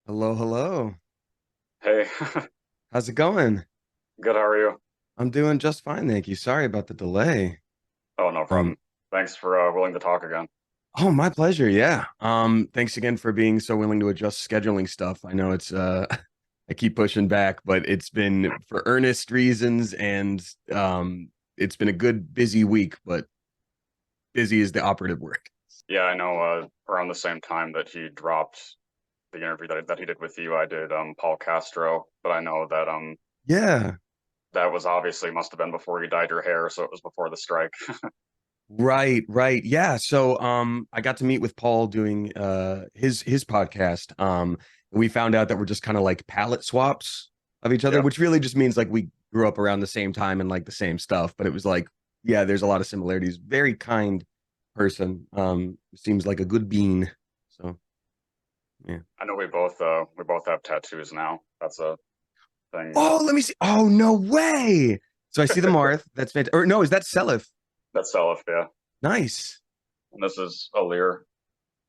Hello, hello. Hey, How's it going? good. How are you? I'm doing just fine, thank you. Sorry about the delay. Oh, no Um, problem. Thanks for willing to talk again. oh, my pleasure. Yeah. Thanks again for being so willing to adjust scheduling stuff. I know it's I keep pushing back, but it's been for earnest reasons and it's been a good busy week, but busy is the operative word. Yeah, I know. Around the same time that he dropped the interview that he did with you, I did Paul Castro, but I know that Yeah. that was obviously must have been before you dyed your hair, so it was before the strike. Right, right. Yeah. So I got to meet with Paul doing his podcast. We found out that we're just kind of like palette swaps of each other, Yep, which really just means like we grew up around the same time and like the same stuff. But it was like, yeah, there's a lot of similarities. Very kind person. Seems like a good bean. So yeah. I know we both have tattoos now. That's a thing. Oh, let me see. Oh, no way. So I see the Marth. That's fantastic. Or no, is that Seliph? That's Self, yeah. Nice. And this is Alir,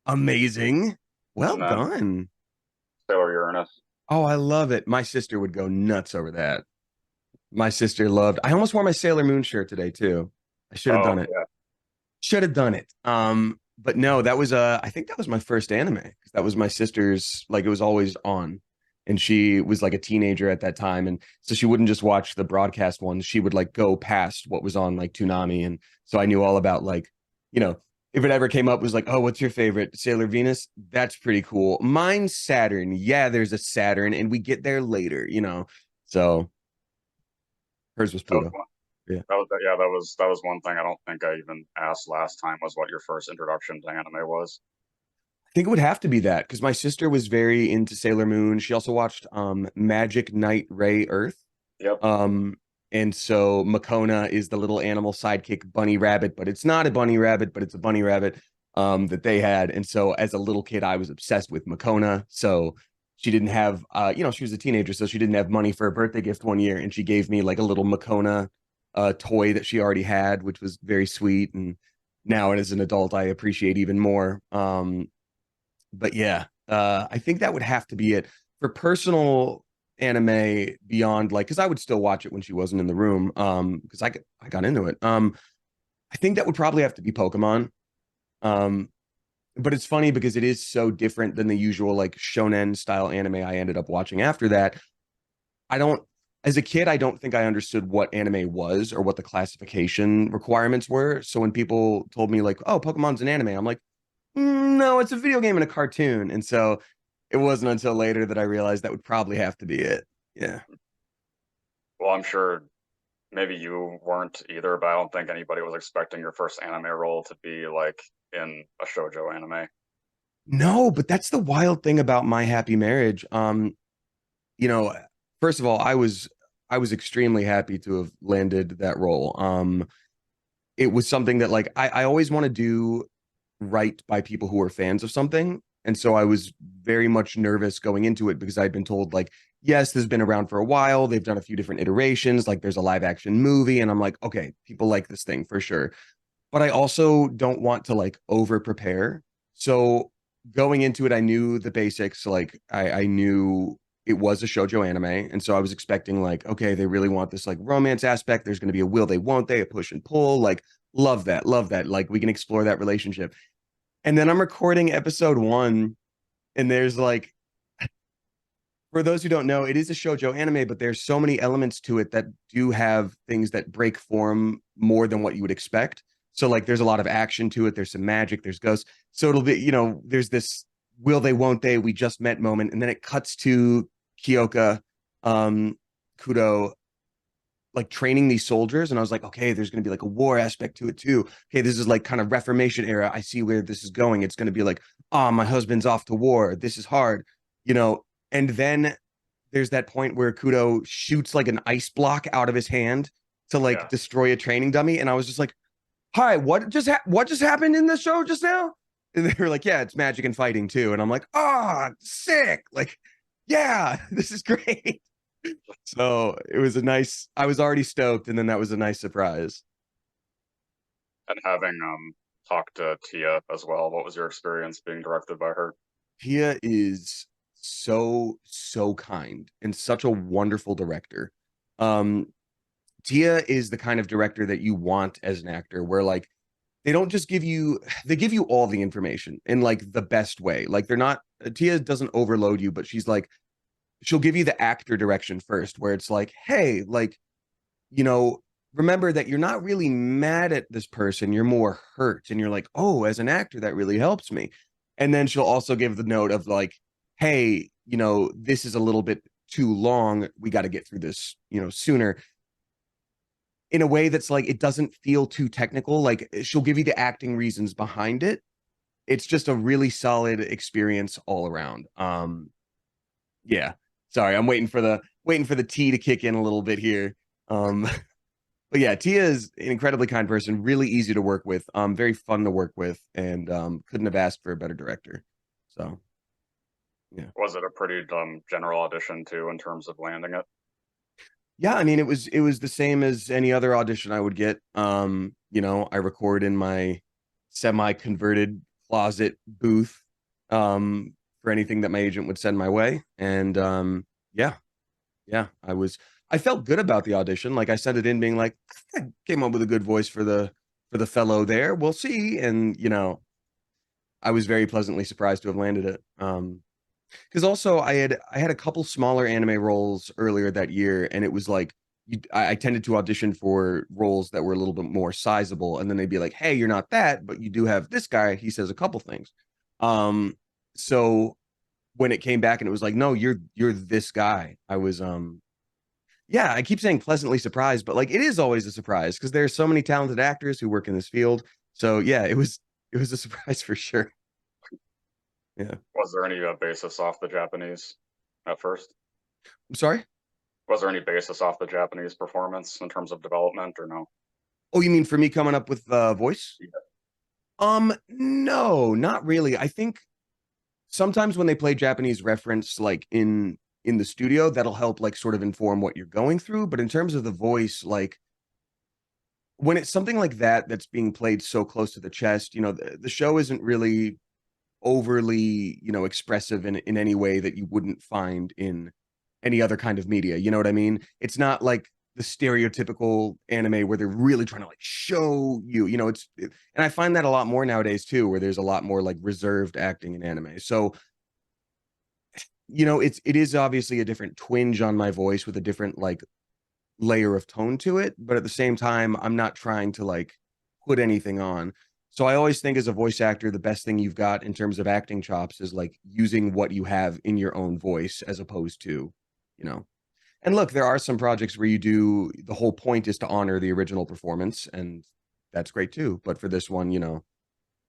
Amazing. Well and then done. Sailor Uranus. Oh, I love it. My sister would go nuts over that. My sister loved. I almost wore my Sailor Moon shirt today too. I should have Oh done it. yeah, Should have done it. But no, that was I think that was my first anime because that was my sister's. Like it was always on, and she was like a teenager at that time, and so she wouldn't just watch the broadcast ones. She would like go past what was on like Toonami, and so I knew all about like, you know, if it ever came up, it was like, oh, what's your favorite? Sailor Venus? That's pretty cool. Mine's Saturn. Yeah, there's a Saturn, and we get there later, you know. So hers was that was Pluto. one. Yeah. That was one thing I don't think I even asked last time was what your first introduction to anime was. I think it would have to be that because my sister was very into Sailor Moon. She also watched Magic Knight Ray Earth. Yep. Um and so Makona is the little animal sidekick bunny rabbit, but it's not a bunny rabbit, but it's a bunny rabbit that they had. And so as a little kid, I was obsessed with Makona. So she didn't have she was a teenager, so she didn't have money for a birthday gift one year, and she gave me like a little Makona toy that she already had, which was very sweet. And now as an adult, I appreciate even more. But yeah, I think that would have to be it for personal anime beyond like because I would still watch it when she wasn't in the room. Because I got into it. I think that would probably have to be Pokemon. Um, but it's funny because it is so different than the usual like shonen style anime I ended up watching after that. I don't As a kid, I don't think I understood what anime was or what the classification requirements were. So when people told me like, "Oh, Pokemon's an anime," I'm like, no, it's a video game and a cartoon. And so it wasn't until later that I realized that would probably have to be it. Yeah. Well, I'm sure maybe you weren't either, but I don't think anybody was expecting your first anime role to be like in a shoujo anime. No, but that's the wild thing about My Happy Marriage. You know, first of all, I was extremely happy to have landed that role. It was something that like I always want to do right by people who are fans of something. And so I was very much nervous going into it because I'd been told like, yes, this has been around for a while. They've done a few different iterations. Like there's a live action movie. And I'm like, okay, people like this thing for sure. But I also don't want to like over prepare. So going into it, I knew the basics. Like I knew it was a shoujo anime. And so I was expecting like, okay, they really want this like romance aspect. There's going to be a will they, won't they, a push and pull. Like, love that. Love that. Like we can explore that relationship. And then I'm recording episode one, and there's like, for those who don't know, it is a shoujo anime, but there's so many elements to it that do have things that break form more than what you would expect. So like, there's a lot of action to it. There's some magic. There's ghosts. So it'll be, there's this will they, won't they, we just met moment, and then it cuts to Kiyoka, um, Kudo like training these soldiers, and I was like, okay, there's going to be like a war aspect to it too. Okay, this is like kind of Reformation era. I see where this is going. It's going to be like, oh, my husband's off to war. This is hard, you know. And then there's that point where Kudo shoots like an ice block out of his hand to like Yeah. destroy a training dummy, and I was just like, hi, what just happened in the show just now? And they were like, yeah, it's magic and fighting too. And I'm like, ah, oh, sick. Like, yeah, this is great. So it was a nice, I was already stoked, and then that was a nice surprise. And having talked to Tia as well, what was your experience being directed by her? Pia is so kind and such a wonderful director. Um, Tia is the kind of director that you want as an actor, where like they don't just give you, they give you all the information in like the best way. Like they're not, Tia doesn't overload you, but she's like, she'll give you the actor direction first, where it's like, hey, like, you know, remember that you're not really mad at this person, you're more hurt. And you're like, oh, as an actor, that really helps me. And then she'll also give the note of like, hey, you know, this is a little bit too long. We got to get through this, you know, sooner, in a way that's like it doesn't feel too technical. Like she'll give you the acting reasons behind it. It's just a really solid experience all around. Yeah. Sorry, I'm waiting for the tea to kick in a little bit here. Um, but yeah, Tia is an incredibly kind person, really easy to work with, very fun to work with, and couldn't have asked for a better director. So yeah. Was it a pretty general audition too in terms of landing it? Yeah, I mean it was the same as any other audition I would get. You know, I record in my semi-converted closet booth for anything that my agent would send my way. And yeah, yeah, I felt good about the audition. Like I sent it in being like, I came up with a good voice for the fellow there. We'll see. And you know, I was very pleasantly surprised to have landed it. Because also I had a couple smaller anime roles earlier that year, and it was like I tended to audition for roles that were a little bit more sizable, and then they'd be like, "Hey, you're not that, but you do have this guy. He says a couple things." Um, so when it came back and it was like, "No, you're this guy," I was yeah, I keep saying pleasantly surprised, but like it is always a surprise because there's so many talented actors who work in this field. So yeah, it was a surprise for sure. Yeah. Was there any basis off the Japanese at first? I'm sorry. Was there any basis off the Japanese performance in terms of development or no? Oh, you mean for me coming up with voice? Yeah. No, not really. I think sometimes when they play Japanese reference like in the studio, that'll help like sort of inform what you're going through. But in terms of the voice, like when it's something like that that's being played so close to the chest, you know, the show isn't really overly, you know, expressive in any way that you wouldn't find in any other kind of media. You know what I mean? It's not like the stereotypical anime where they're really trying to like show you, you know, and I find that a lot more nowadays too, where there's a lot more like reserved acting in anime. So, you know, it is obviously a different twinge on my voice with a different like layer of tone to it, but at the same time, I'm not trying to like put anything on. So I always think as a voice actor, the best thing you've got in terms of acting chops is like using what you have in your own voice as opposed to, you know. And look, there are some projects where you do the whole point is to honor the original performance, and that's great too. But for this one, you know,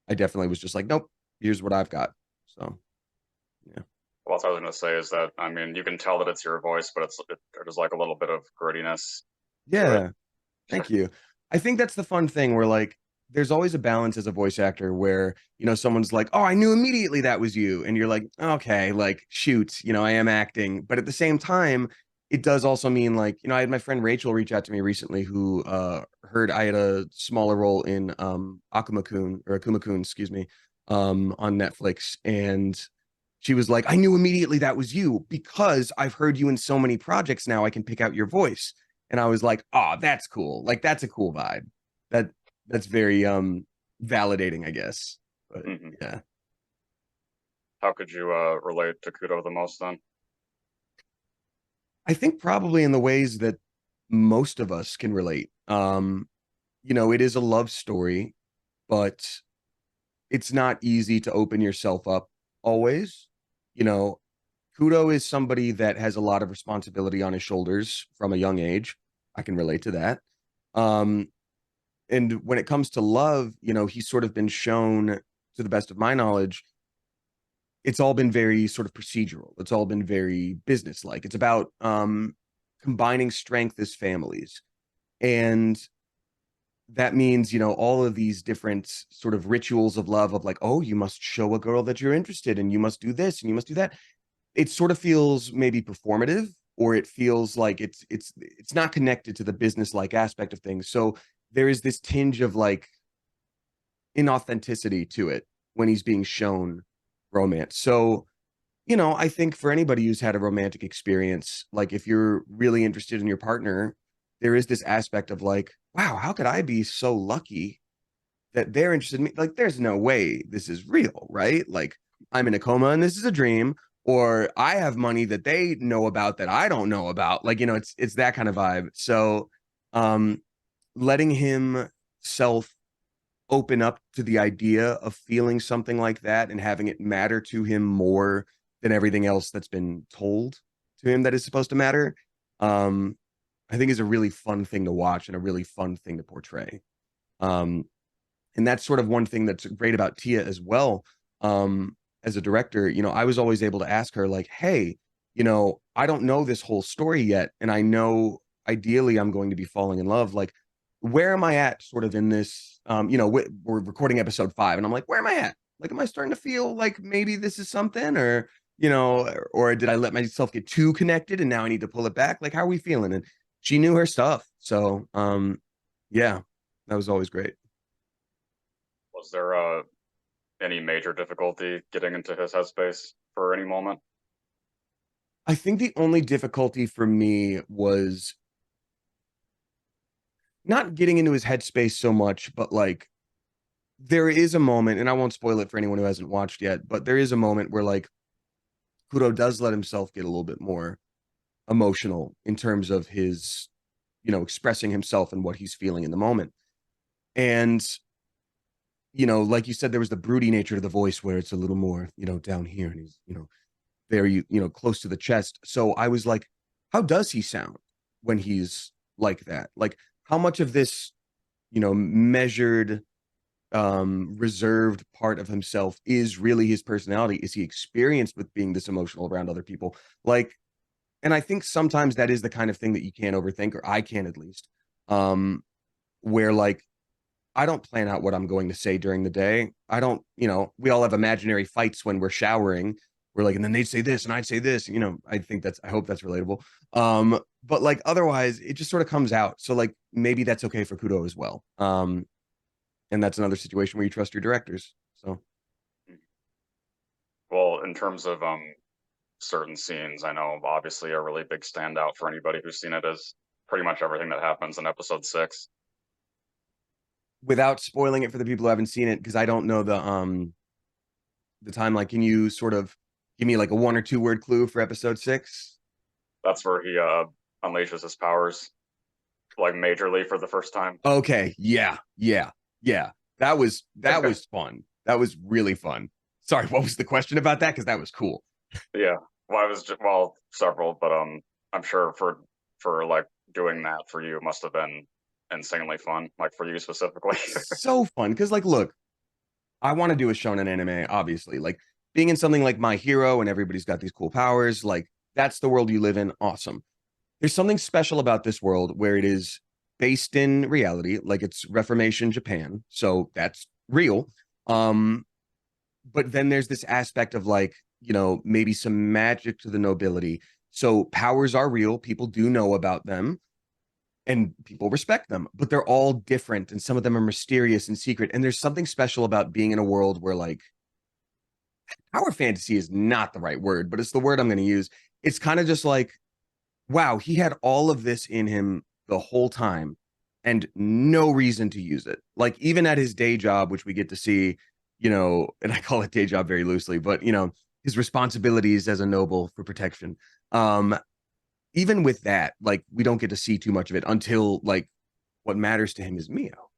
I definitely was just like, nope, here's what I've got. So yeah. Well, what I was going to say is that I mean you can tell that it's your voice, but there's like a little bit of grittiness to it. Yeah. Thank you. I think that's the fun thing where like there's always a balance as a voice actor where, you know, someone's like, "Oh, I knew immediately that was you." And you're like, "Okay, like shoot, you know, I am acting." But at the same time, it does also mean like, you know, I had my friend Rachel reach out to me recently who heard I had a smaller role in Akuma-kun, excuse me, on Netflix, and she was like, "I knew immediately that was you because I've heard you in so many projects now I can pick out your voice." And I was like, "Oh, that's cool. Like that's a cool vibe. That that's very validating, I guess." But Hmm. yeah. How could you relate to Kudo the most then? I think probably in the ways that most of us can relate. You know, it is a love story, but it's not easy to open yourself up always. You know, Kudo is somebody that has a lot of responsibility on his shoulders from a young age. I can relate to that. Um, and when it comes to love, you know, he's sort of been shown, to the best of my knowledge, it's all been very sort of procedural. It's all been very businesslike. It's about combining strength as families. And that means, you know, all of these different sort of rituals of love of like, oh, you must show a girl that you're interested in, you must do this and you must do that. It sort of feels maybe performative, or it feels like it's not connected to the business like aspect of things. So there is this tinge of like inauthenticity to it when he's being shown romance. So, I think for anybody who's had a romantic experience, like if you're really interested in your partner, there is this aspect of like, wow, how could I be so lucky that they're interested in me? Like, there's no way this is real, right? Like, I'm in a coma and this is a dream, or I have money that they know about that I don't know about. Like, it's that kind of vibe. So, um, letting him self open up to the idea of feeling something like that and having it matter to him more than everything else that's been told to him that is supposed to matter, um, I think is a really fun thing to watch and a really fun thing to portray. Um, and that's sort of one thing that's great about Tia as well. As a director, I was always able to ask her, like, hey, I don't know this whole story yet. And I know ideally I'm going to be falling in love. Like, where am I at sort of in this? We're recording episode 5, and I'm like, where am I at? Like, am I starting to feel like maybe this is something, or did I let myself get too connected and now I need to pull it back? Like, how are we feeling? And she knew her stuff. So, yeah, that was always great. Was there any major difficulty getting into his headspace for any moment? I think the only difficulty for me was not getting into his headspace so much, but like there is a moment, and I won't spoil it for anyone who hasn't watched yet, but there is a moment where like Kudo does let himself get a little bit more emotional in terms of his, expressing himself and what he's feeling in the moment. And, like you said, there was the broody nature to the voice where it's a little more, down here and he's, very, close to the chest. So I was like, how does he sound when he's like that? Like, how much of this, measured, reserved part of himself is really his personality? Is he experienced with being this emotional around other people? Like, and I think sometimes that is the kind of thing that you can't overthink, or I can at least. Where like I don't plan out what I'm going to say during the day. I don't, we all have imaginary fights when we're showering. We're like, and then they'd say this and I'd say this, I hope that's relatable. But like otherwise it just sort of comes out. So like maybe that's okay for Kudo as well. And that's another situation where you trust your directors. So Well, in terms of certain scenes, I know obviously a really big standout for anybody who's seen it is pretty much everything that happens in episode 6. without spoiling it for the people who haven't seen it, because I don't know the timeline, can you sort of give me like a 1 or 2 word clue for episode 6? That's where he unleashes his powers like majorly for the first time. Okay, yeah, yeah, yeah. That was fun. That was really fun. Sorry, what was the question about that? Because that was cool. Yeah. Well, I was just, well, several, but I'm sure for like doing that for you must have been insanely fun, like for you specifically. So fun. Because like, look, I want to do a shonen anime, obviously. Like being in something like My Hero and everybody's got these cool powers, like that's the world you live in. Awesome. There's something special about this world where it is based in reality, like it's Reformation Japan. So that's real. Um, but then there's this aspect of like, maybe some magic to the nobility. So powers are real. People do know about them and people respect them, but they're all different. And some of them are mysterious and secret. And there's something special about being in a world where like power fantasy is not the right word, but it's the word I'm going to use. It's kind of just like, wow, he had all of this in him the whole time and no reason to use it. Like even at his day job, which we get to see, and I call it day job very loosely, but his responsibilities as a noble for protection. Um, Even with that, like we don't get to see too much of it until like what matters to him is Mio.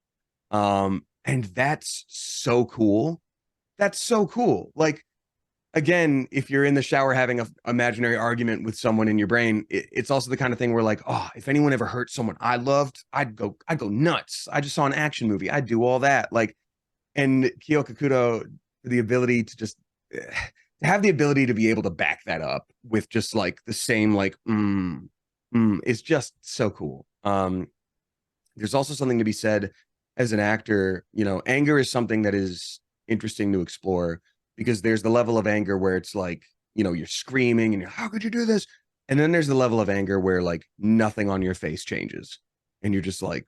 And that's so cool. That's so cool. Like again, if you're in the shower having a imaginary argument with someone in your brain, it's also the kind of thing where like, oh, if anyone ever hurt someone I loved, I'd go nuts. I just saw an action movie. I'd do all that. Like, and Kiyoka Kudo, the ability to just to have the ability to be able to back that up with just like the same like is just so cool. There's also something to be said as an actor, anger is something that is interesting to explore because there's the level of anger where it's like, you're screaming and how could you do this? And then there's the level of anger where like nothing on your face changes and you're just like,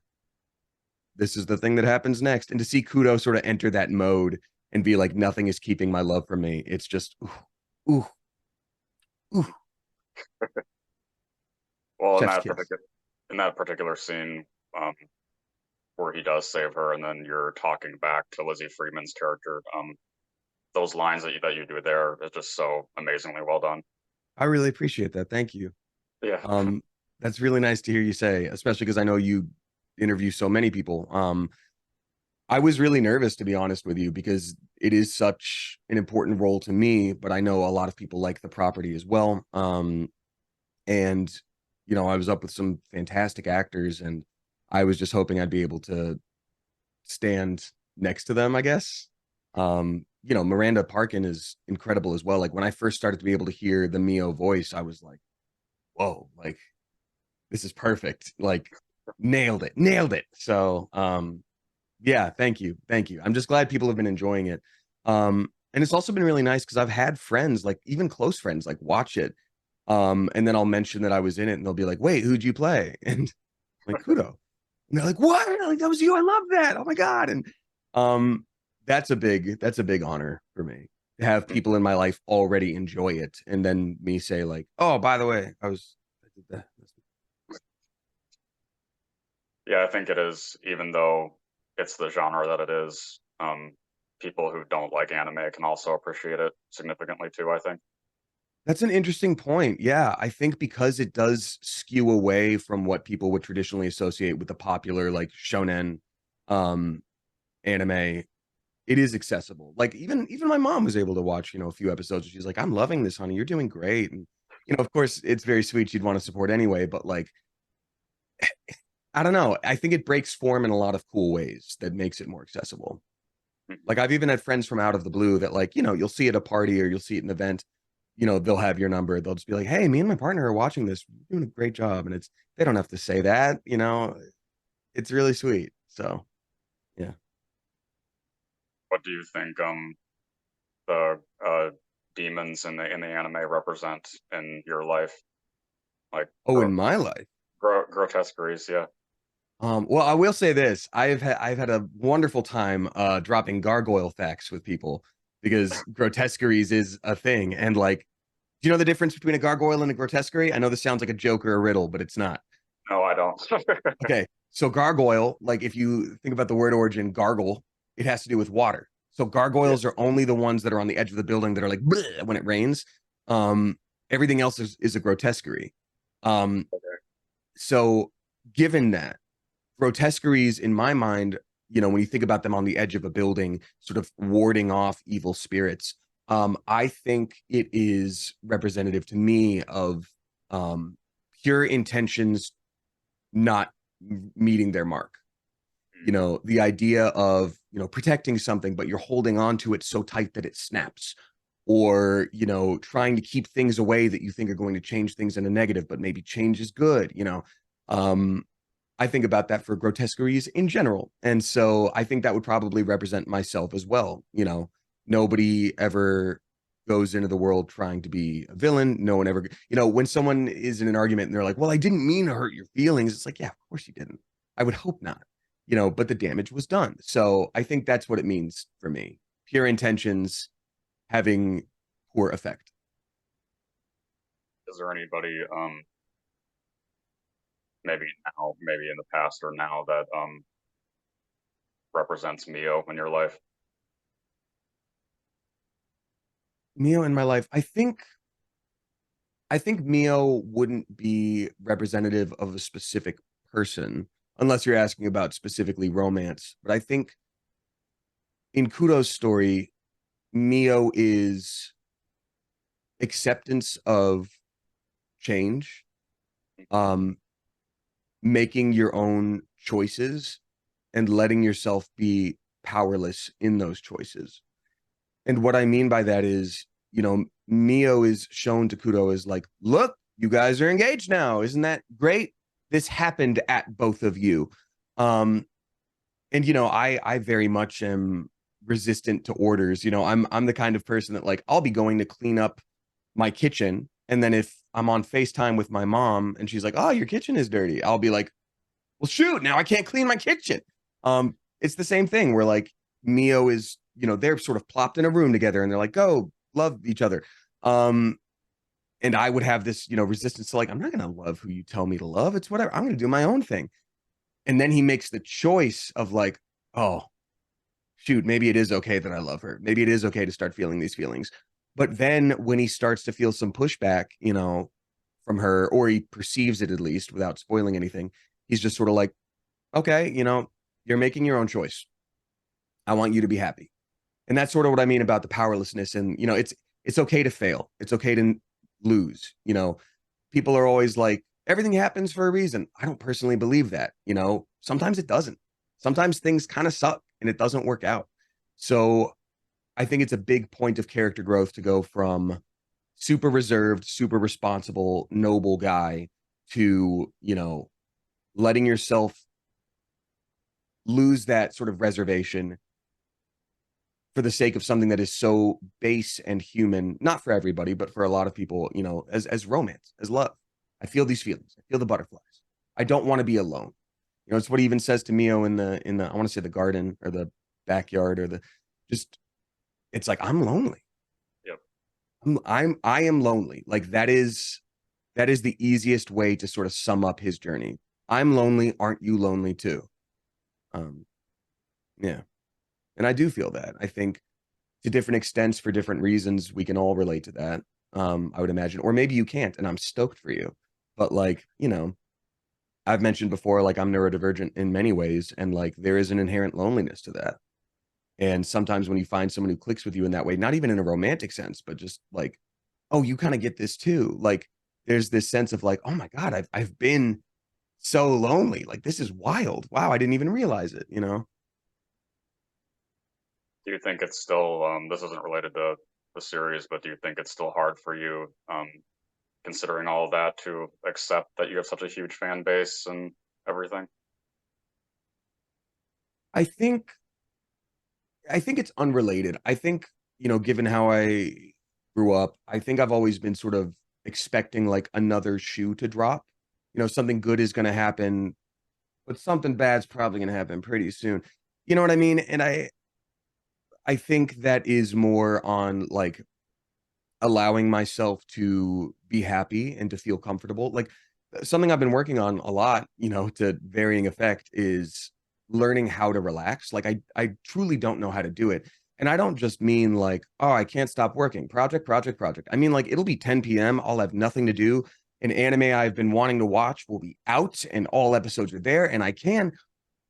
this is the thing that happens next. And to see Kudo sort of enter that mode and be like, nothing is keeping my love from me. It's just, ooh, ooh. Ooh, Well, chef's kiss. in that particular scene, um, where he does save her, and then you're talking back to Lizzie Freeman's character, those lines that you do there is just so amazingly well done. I really appreciate that. Thank you. Yeah. Um, that's really nice to hear you say, especially because I know you interview so many people. I was really nervous to be honest with you because it is such an important role to me, but I know a lot of people like the property as well. And I was up with some fantastic actors, and I was just hoping I'd be able to stand next to them, I guess. Miranda Parkin is incredible as well. Like when I first started to be able to hear the Mio voice, I was like, whoa, like this is perfect. Like nailed it. So yeah, thank you. Thank you. I'm just glad people have been enjoying it. And it's also been really nice because I've had friends, like even close friends, like watch it. And then I'll mention that I was in it and they'll be like, wait, who'd you play? And I'm like, Kudo. And they're like, what? Like, that was you. I love that. Oh my God. And um, that's a big honor for me to have people in my life already enjoy it. And then me say, like, oh, by the way, I did that. Yeah, I think it is, even though it's the genre that it is, people who don't like anime can also appreciate it significantly too, I think. That's an interesting point. Yeah, I think because it does skew away from what people would traditionally associate with the popular like shonen um anime, it is accessible. Like even my mom was able to watch, a few episodes and she's like, "I'm loving this, honey. You're doing great." And of course, it's very sweet. She'd want to support anyway, but like I don't know. I think it breaks form in a lot of cool ways that makes it more accessible. Mhm. Like I've even had friends from out of the blue that like, you'll see at a party or you'll see it at an event, they'll have your number. They'll just be like, "Hey, me and my partner are watching this. You're doing a great job." And they don't have to say that. It's really sweet. So, yeah. What do you think the demons in the anime represent in your life? Like Oh, in my life. grotesqueries, yeah. Well, I will say this. I've had a wonderful time dropping gargoyle facts with people because grotesqueries is a thing. And like, do you know the difference between a gargoyle and a grotesquerie? I know this sounds like a joke or a riddle, but it's not. No, I don't. Okay. So gargoyle, like if you think about the word origin, gargle, it has to do with water. So Yeah. gargoyles are only the ones that are on the edge of the building that are like "Bleh," when it rains. Um, Everything else is a grotesquerie. Um, Okay. so given that, grotesqueries in my mind, when you think about them on the edge of a building, sort of warding off evil spirits, I think it is representative to me of um, pure intentions not meeting their mark. The idea of protecting something but you're holding on to it so tight that it snaps, or trying to keep things away that you think are going to change things in a negative, but maybe change is good. um I think about that for grotesqueries in general, and so I think that would probably represent myself as well. Nobody ever goes into the world trying to be a villain. No one ever, when someone is in an argument and they're like, well, I didn't mean to hurt your feelings, it's like, yeah, of course you didn't. I would hope not. But the damage was done. So I think that's what it means for me. Pure intentions having poor effect. Is there anybody, maybe now, maybe in the past or now, that represents Mio in your life? Mio in my life, I think Mio wouldn't be representative of a specific person unless you're asking about specifically romance. But I think in Kudo's story, Mio is acceptance of change, um, making your own choices, and letting yourself be powerless in those choices. And what I mean by that is, Mio is shown to Kudo as like, look, you guys are engaged now. Isn't that great? This happened at both of you. Um, and I very much am resistant to orders. I'm the kind of person that like I'll be going to clean up my kitchen, and then if I'm on FaceTime with my mom and she's like, "Oh, your kitchen is dirty," I'll be like, "Well, shoot, now I can't clean my kitchen." It's the same thing where like Mio is, they're sort of plopped in a room together and they're like, "Go love each other." Um, And I would have this, resistance to like, I'm not going to love who you tell me to love. It's whatever. I'm going to do my own thing. And then he makes the choice of like, oh, shoot, maybe it is okay that I love her. Maybe it is okay to start feeling these feelings. But then when he starts to feel some pushback, from her, or he perceives it at least without spoiling anything, he's just sort of like, okay, you're making your own choice. I want you to be happy. And that's sort of what I mean about the powerlessness. And, it's okay to fail. It's okay to lose. People are always like, everything happens for a reason. I don't personally believe that. Sometimes it doesn't. Sometimes things kind of suck and it doesn't work out. So I think it's a big point of character growth to go from super reserved, super responsible, noble guy to, letting yourself lose that sort of reservation for the sake of something that is so base and human, not for everybody, but for a lot of people, as romance, as love. I feel these feelings. I feel the butterflies. I don't want to be alone. It's what he even says to Mio in the I want to say the garden or the backyard or the just it's like I'm lonely. Yep. I am lonely. Like that is the easiest way to sort of sum up his journey. I'm lonely. Aren't you lonely too? Um, yeah. And I do feel that. I think to different extents for different reasons, we can all relate to that. I would imagine. Or maybe you can't, and I'm stoked for you. But like, I've mentioned before, like I'm neurodivergent in many ways, and like there is an inherent loneliness to that. And sometimes when you find someone who clicks with you in that way, not even in a romantic sense, but just like, oh, you kind of get this too. Like there's this sense of like, oh my God, I've been so lonely. Like this is wild. Wow, I didn't even realize it. Do you think it's still this isn't related to the series, but do you think it's still hard for you, considering all of that, to accept that you have such a huge fan base and everything? I think I think it's unrelated. I think, given how I grew up, I think I've always been sort of expecting like another shoe to drop. Something good is going to happen, but something bad's probably going to happen pretty soon. You know what I mean? And I think that is more on like allowing myself to be happy and to feel comfortable. Like something I've been working on a lot, to varying effect is learning how to relax. Like I truly don't know how to do it. And I don't just mean like, oh, I can't stop working. Project, project, project. I mean like it'll be 10 p.m. I'll have nothing to do. An anime I've been wanting to watch will be out and all episodes are there and I can,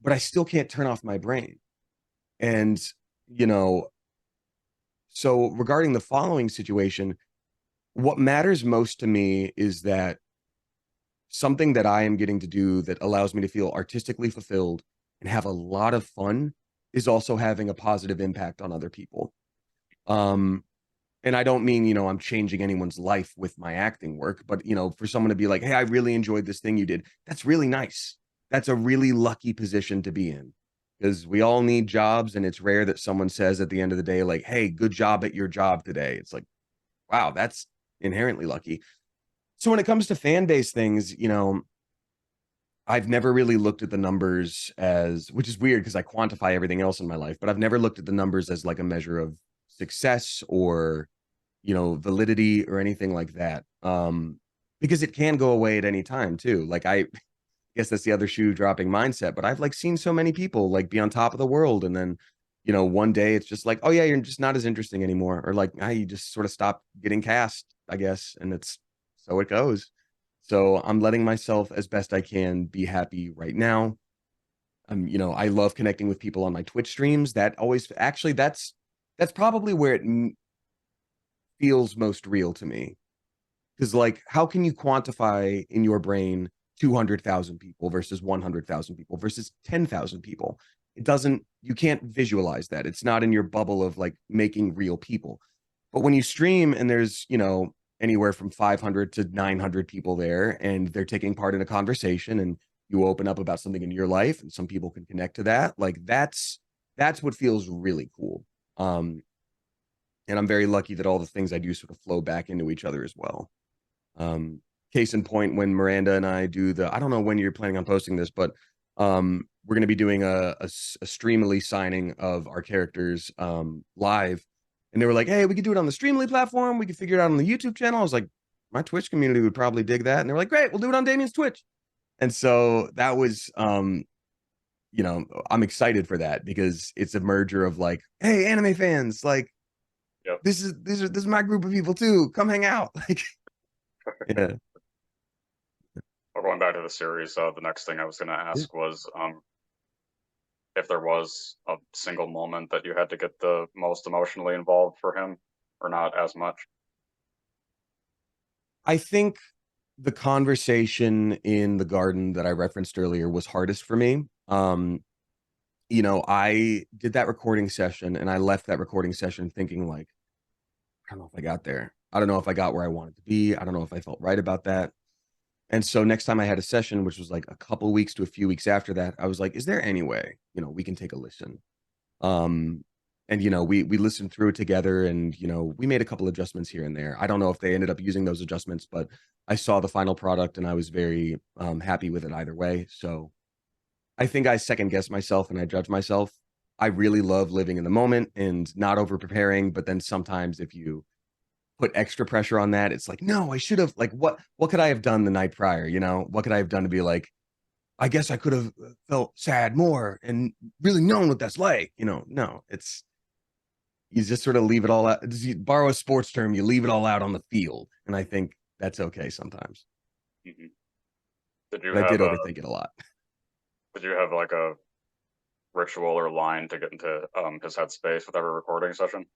but I still can't turn off my brain. And, you know, so regarding the following situation, what matters most to me is that something that I am getting to do that allows me to feel artistically fulfilled and have a lot of fun is also having a positive impact on other people. Um, and I don't mean, I'm changing anyone's life with my acting work, but, for someone to be like, hey, I really enjoyed this thing you did, that's really nice. That's a really lucky position to be in because we all need jobs. And it's rare that someone says at the end of the day, like, hey, good job at your job today. It's like, wow, that's inherently lucky. So when it comes to fan base things, I've never really looked at the numbers as, which is weird because I quantify everything else in my life, but I've never looked at the numbers as like a measure of success or, validity or anything like that. Because it can go away at any time too. Like I guess that's the other shoe dropping mindset, but I've like seen so many people like be on top of the world and then, one day it's just like, oh yeah, you're just not as interesting anymore. Or like, you just sort of stop getting cast, I guess. And it's so it goes. So I'm letting myself as best I can be happy right now. I love connecting with people on my Twitch streams. That always actually that's probably where it feels most real to me. Because like, how can you quantify in your brain 200,000 people versus 100,000 people versus 10,000 people? It doesn't. You can't visualize that. It's not in your bubble of like making real people. But when you stream and there's anywhere from 500 to 900 people there and they're taking part in a conversation and you open up about something in your life and some people can connect to that, like that's what feels really cool. And I'm very lucky that all the things I do sort of flow back into each other as well. um Case in point, when Miranda and I do I don't know when you're planning on posting this, but we're going to be doing a Streamily signing of our characters live, and they were like, hey, we could do it on the Streamily platform, we could figure it out on the YouTube channel. I was like, my Twitch community would probably dig that. And they were like, great, we'll do it on Damien's Twitch. And so that was, I'm excited for that because it's a merger of like, hey, anime fans, like Yep. this is my group of people too. Come hang out. Like, yeah. Well, going back to the series, the next thing I was going to ask was if there was a single moment that you had to get the most emotionally involved for him, or not as much. I think the conversation in the garden that I referenced earlier was hardest for me. I did that recording session and I left that recording session thinking like, I don't know if I got there. I don't know if I got where I wanted to be. I don't know if I felt right about that. And so next time I had a session, which was like a couple weeks to a few weeks after that, I was like, is there any way, we can take a listen? Um, and we listened through it together and we made a couple adjustments here and there. I don't know if they ended up using those adjustments, but I saw the final product and I was very happy with it either way. So I think I second guess myself and I judge myself. I really love living in the moment and not over preparing, but then sometimes if you put extra pressure on that, it's like, no, I should have like what could I have done the night prior? What could I have done to be like, I guess I could have felt sad more and really known what that's like. No, it's you just sort of leave it all out. You borrow a sports term, you leave it all out on the field. And I think that's okay sometimes. Mm-hmm. Did you But I have did a overthink it a lot. did you have like a ritual or line to get into his headspace with every recording session?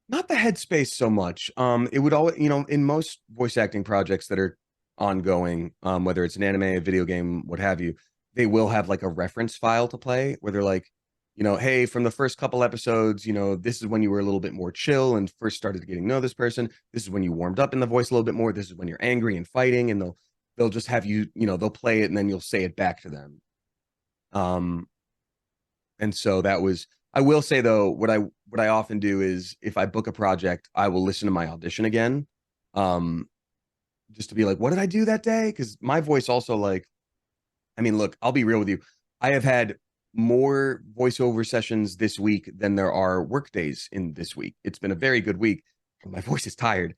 Not the headspace so much. It would always, in most voice acting projects that are ongoing, whether it's an anime, a video game, what have you, they will have like a reference file to play where they're like, hey, from the first couple episodes, this is when you were a little bit more chill and first started getting to know this person. This is when you warmed up in the voice a little bit more. This is when you're angry and fighting, and they'll just have you, they'll play it and then you'll say it back to them. Um, and so that was I will say though, what I often do is if I book a project, I will listen to my audition again. Um, just to be like, what did I do that day? Because my voice also like, I mean, look, I'll be real with you. I have had more voiceover sessions this week than there are work days in this week. It's been a very good week, but my voice is tired.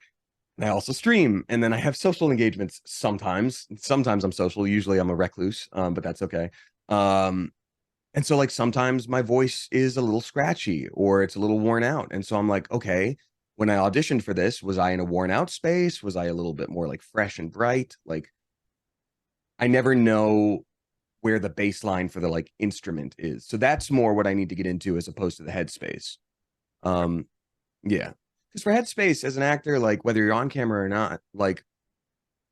And I also stream, and then I have social engagements sometimes. Sometimes I'm social. Usually I'm a recluse, but that's okay. Um, and so like sometimes my voice is a little scratchy or it's a little worn out. And so I'm like, okay, when I auditioned for this, was I in a worn out space? Was I a little bit more like fresh and bright? Like I never know where the baseline for the like instrument is. So that's more what I need to get into as opposed to the headspace. Um, yeah. Because for headspace as an actor, like whether you're on camera or not, like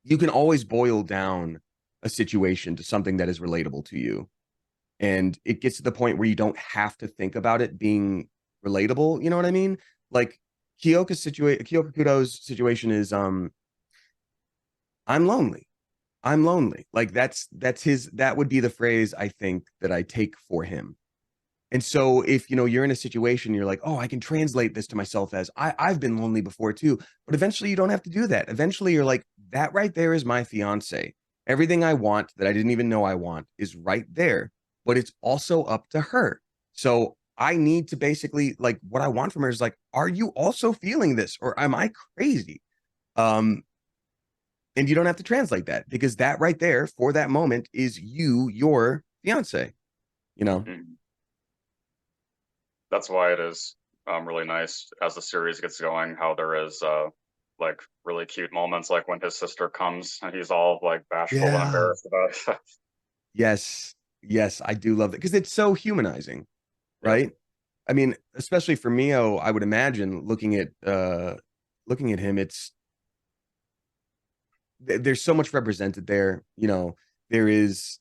you can always boil down a situation to something that is relatable to you. And it gets to the point where you don't have to think about it being relatable. You know what I mean? Like Kiyoka Kudo's situation is I'm lonely. I'm lonely. Like that would be the phrase I think that I take for him. And so if you're in a situation, you're like, oh, I can translate this to myself as I've been lonely before too. But eventually you don't have to do that. Eventually you're like, that right there is my fiance. Everything I want that I didn't even know I want is right there, but it's also up to her. So I need to basically like what I want from her is like, are you also feeling this or am I crazy? Um, and you don't have to translate that because that right there for that moment is your fiance, you know? Mm-hmm. That's why it is really nice as the series gets going, how there is like really cute moments, like when his sister comes and he's all like bashful and Yeah. embarrassed about it. Yes. Yes, I do love that because it's so humanizing, Yep. right? I mean, especially for Mio, I would imagine looking at him, there's so much represented there. There is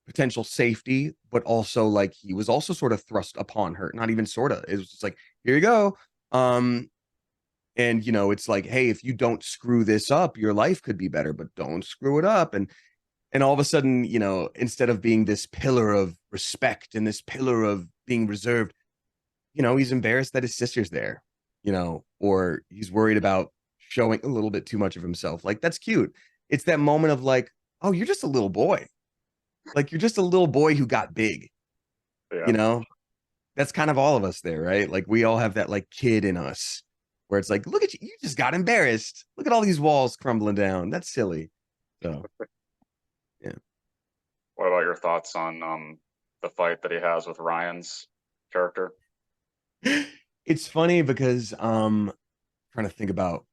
potential safety, but also like he was also sort of thrust upon her. Not even sort of. It was just like, here you go. Um, and it's like, hey, if you don't screw this up, your life could be better, but don't screw it up. And all of a sudden, instead of being this pillar of respect and this pillar of being reserved, he's embarrassed that his sister's there, or he's worried about showing a little bit too much of himself. Like, that's cute. It's that moment of like, oh, you're just a little boy. Like, you're just a little boy who got big, you Yeah. know? That's kind of all of us there, right? Like, we all have that like kid in us. where it's like, look at you, you just got embarrassed. Look at all these walls crumbling down. That's silly. So yeah. What about your thoughts on the fight that he has with Ryan's character? It's funny because trying to think about,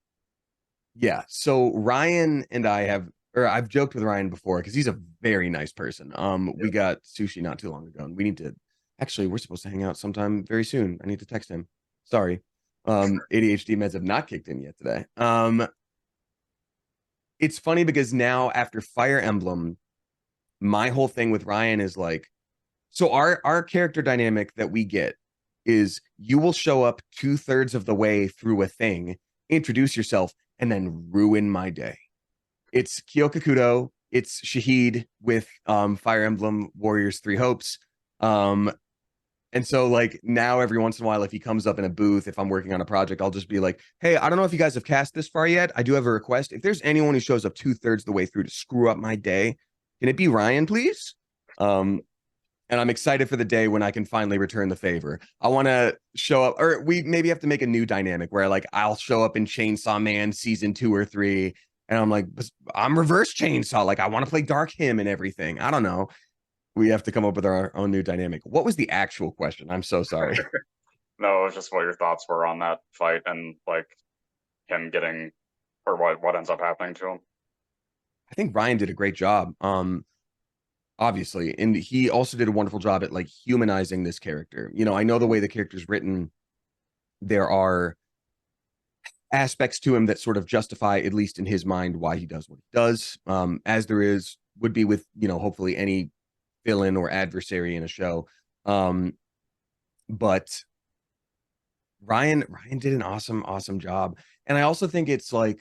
yeah. So Ryan and I have, or I've joked with Ryan before because he's a very nice person. We Yeah. got sushi not too long ago, and we need to actually, we're supposed to hang out sometime very soon. I need to text him. Sorry. ADHD meds have not kicked in yet today. It's funny because now after Fire Emblem, my whole thing with Ryan is like, so our character dynamic that we get is you will show up 2/3 of the way through a thing, introduce yourself, and then ruin my day. It's Kiyoka Kudo, it's Shahid with Fire Emblem Warriors Three Hopes. Um, and so like now every once in a while, if he comes up in a booth, if I'm working on a project, I'll just be like, hey, I don't know if you guys have cast this far yet. I do have a request. If there's anyone who shows up 2/3 of the way through to screw up my day, can it be Ryan, please? Um, and I'm excited for the day when I can finally return the favor. I want to show up, or we maybe have to make a new dynamic where like I'll show up in Chainsaw Man season 2 or 3, and I'm like, I'm reverse Chainsaw. Like I want to play Dark Him and everything. I don't know. We have to come up with our own new dynamic. What was the actual question? I'm so sorry. No, it was just what your thoughts were on that fight and like him getting or what ends up happening to him. I think Ryan did a great job. Obviously, and he also did a wonderful job at like humanizing this character. You know, I know the way the character's written, there are aspects to him that sort of justify, at least in his mind, why he does what he does. As there is would be with, you know, hopefully any villain or adversary in a show. Um, but Ryan did an awesome job. And I also think it's like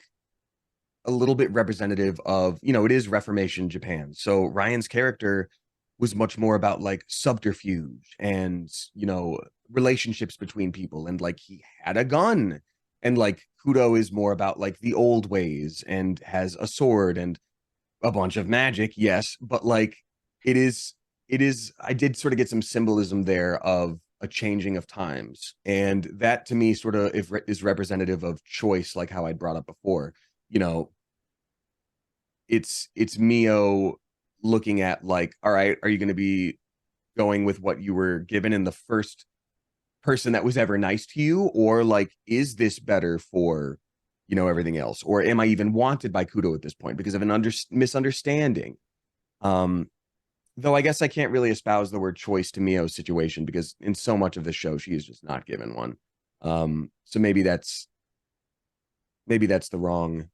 a little bit representative of, you know, it is Reformation Japan. So Ryan's character was much more about like subterfuge and, you know, relationships between people. And like he had a gun. And like Kudo is more about like the old ways and has a sword and a bunch of magic, yes. But like it is, I did sort of get some symbolism there of a changing of times. And that to me sort of is representative of choice, like how I brought up before. You know, it's Mio looking at like, all right, are you going to be going with what you were given in the first person that was ever nice to you, or like, is this better for, you know, everything else, or am I even wanted by Kudo at this point because of an misunderstanding? Um, though I guess I can't really espouse the word choice to Mio's situation because in so much of the show she is just not given one. So maybe that's the wrong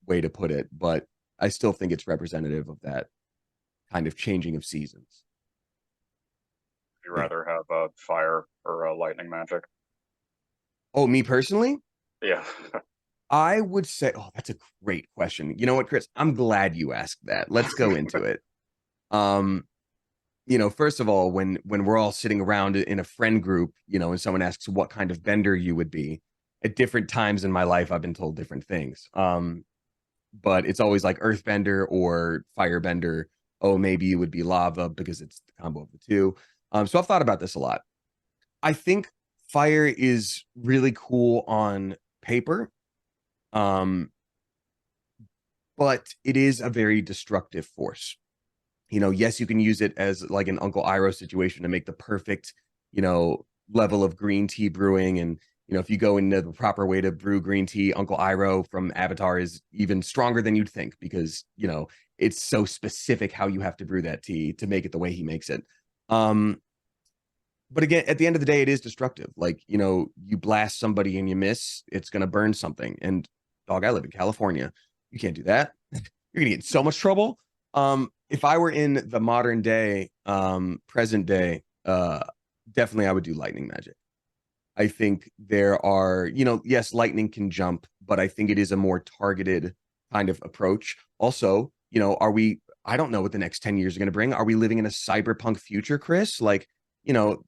way to put it, but I still think it's representative of that kind of changing of seasons. Would you Yeah. rather have fire or lightning magic? Oh, me personally, Yeah. I would say, oh, that's a great question. You know what, Chris? I'm glad you asked that. Let's go into it. Um, you know, first of all, when we're all sitting around in a friend group, you know, and someone asks what kind of bender you would be, at different times in my life, I've been told different things. But it's always like earthbender or firebender. Oh, maybe you would be lava because it's the combo of the two. So I've thought about this a lot. I think fire is really cool on paper. Um, but it is a very destructive force. You know, yes, you can use it as like an Uncle Iroh situation to make the perfect, you know, level of green tea brewing. And, you know, if you go into the proper way to brew green tea, Uncle Iroh from Avatar is even stronger than you'd think because, you know, it's so specific how you have to brew that tea to make it the way he makes it. Um, but again, at the end of the day, it is destructive. Like, you know, you blast somebody and you miss, it's going to burn something. And dog, I live in California. You can't do that. You're going to get in so much trouble. If I were in the modern day, present day, definitely I would do lightning magic. I think there are, you know, yes, lightning can jump, but I think it is a more targeted kind of approach. Also, you know, I don't know what the next 10 years are going to bring. Are we living in a cyberpunk future, Chris? Like, you know,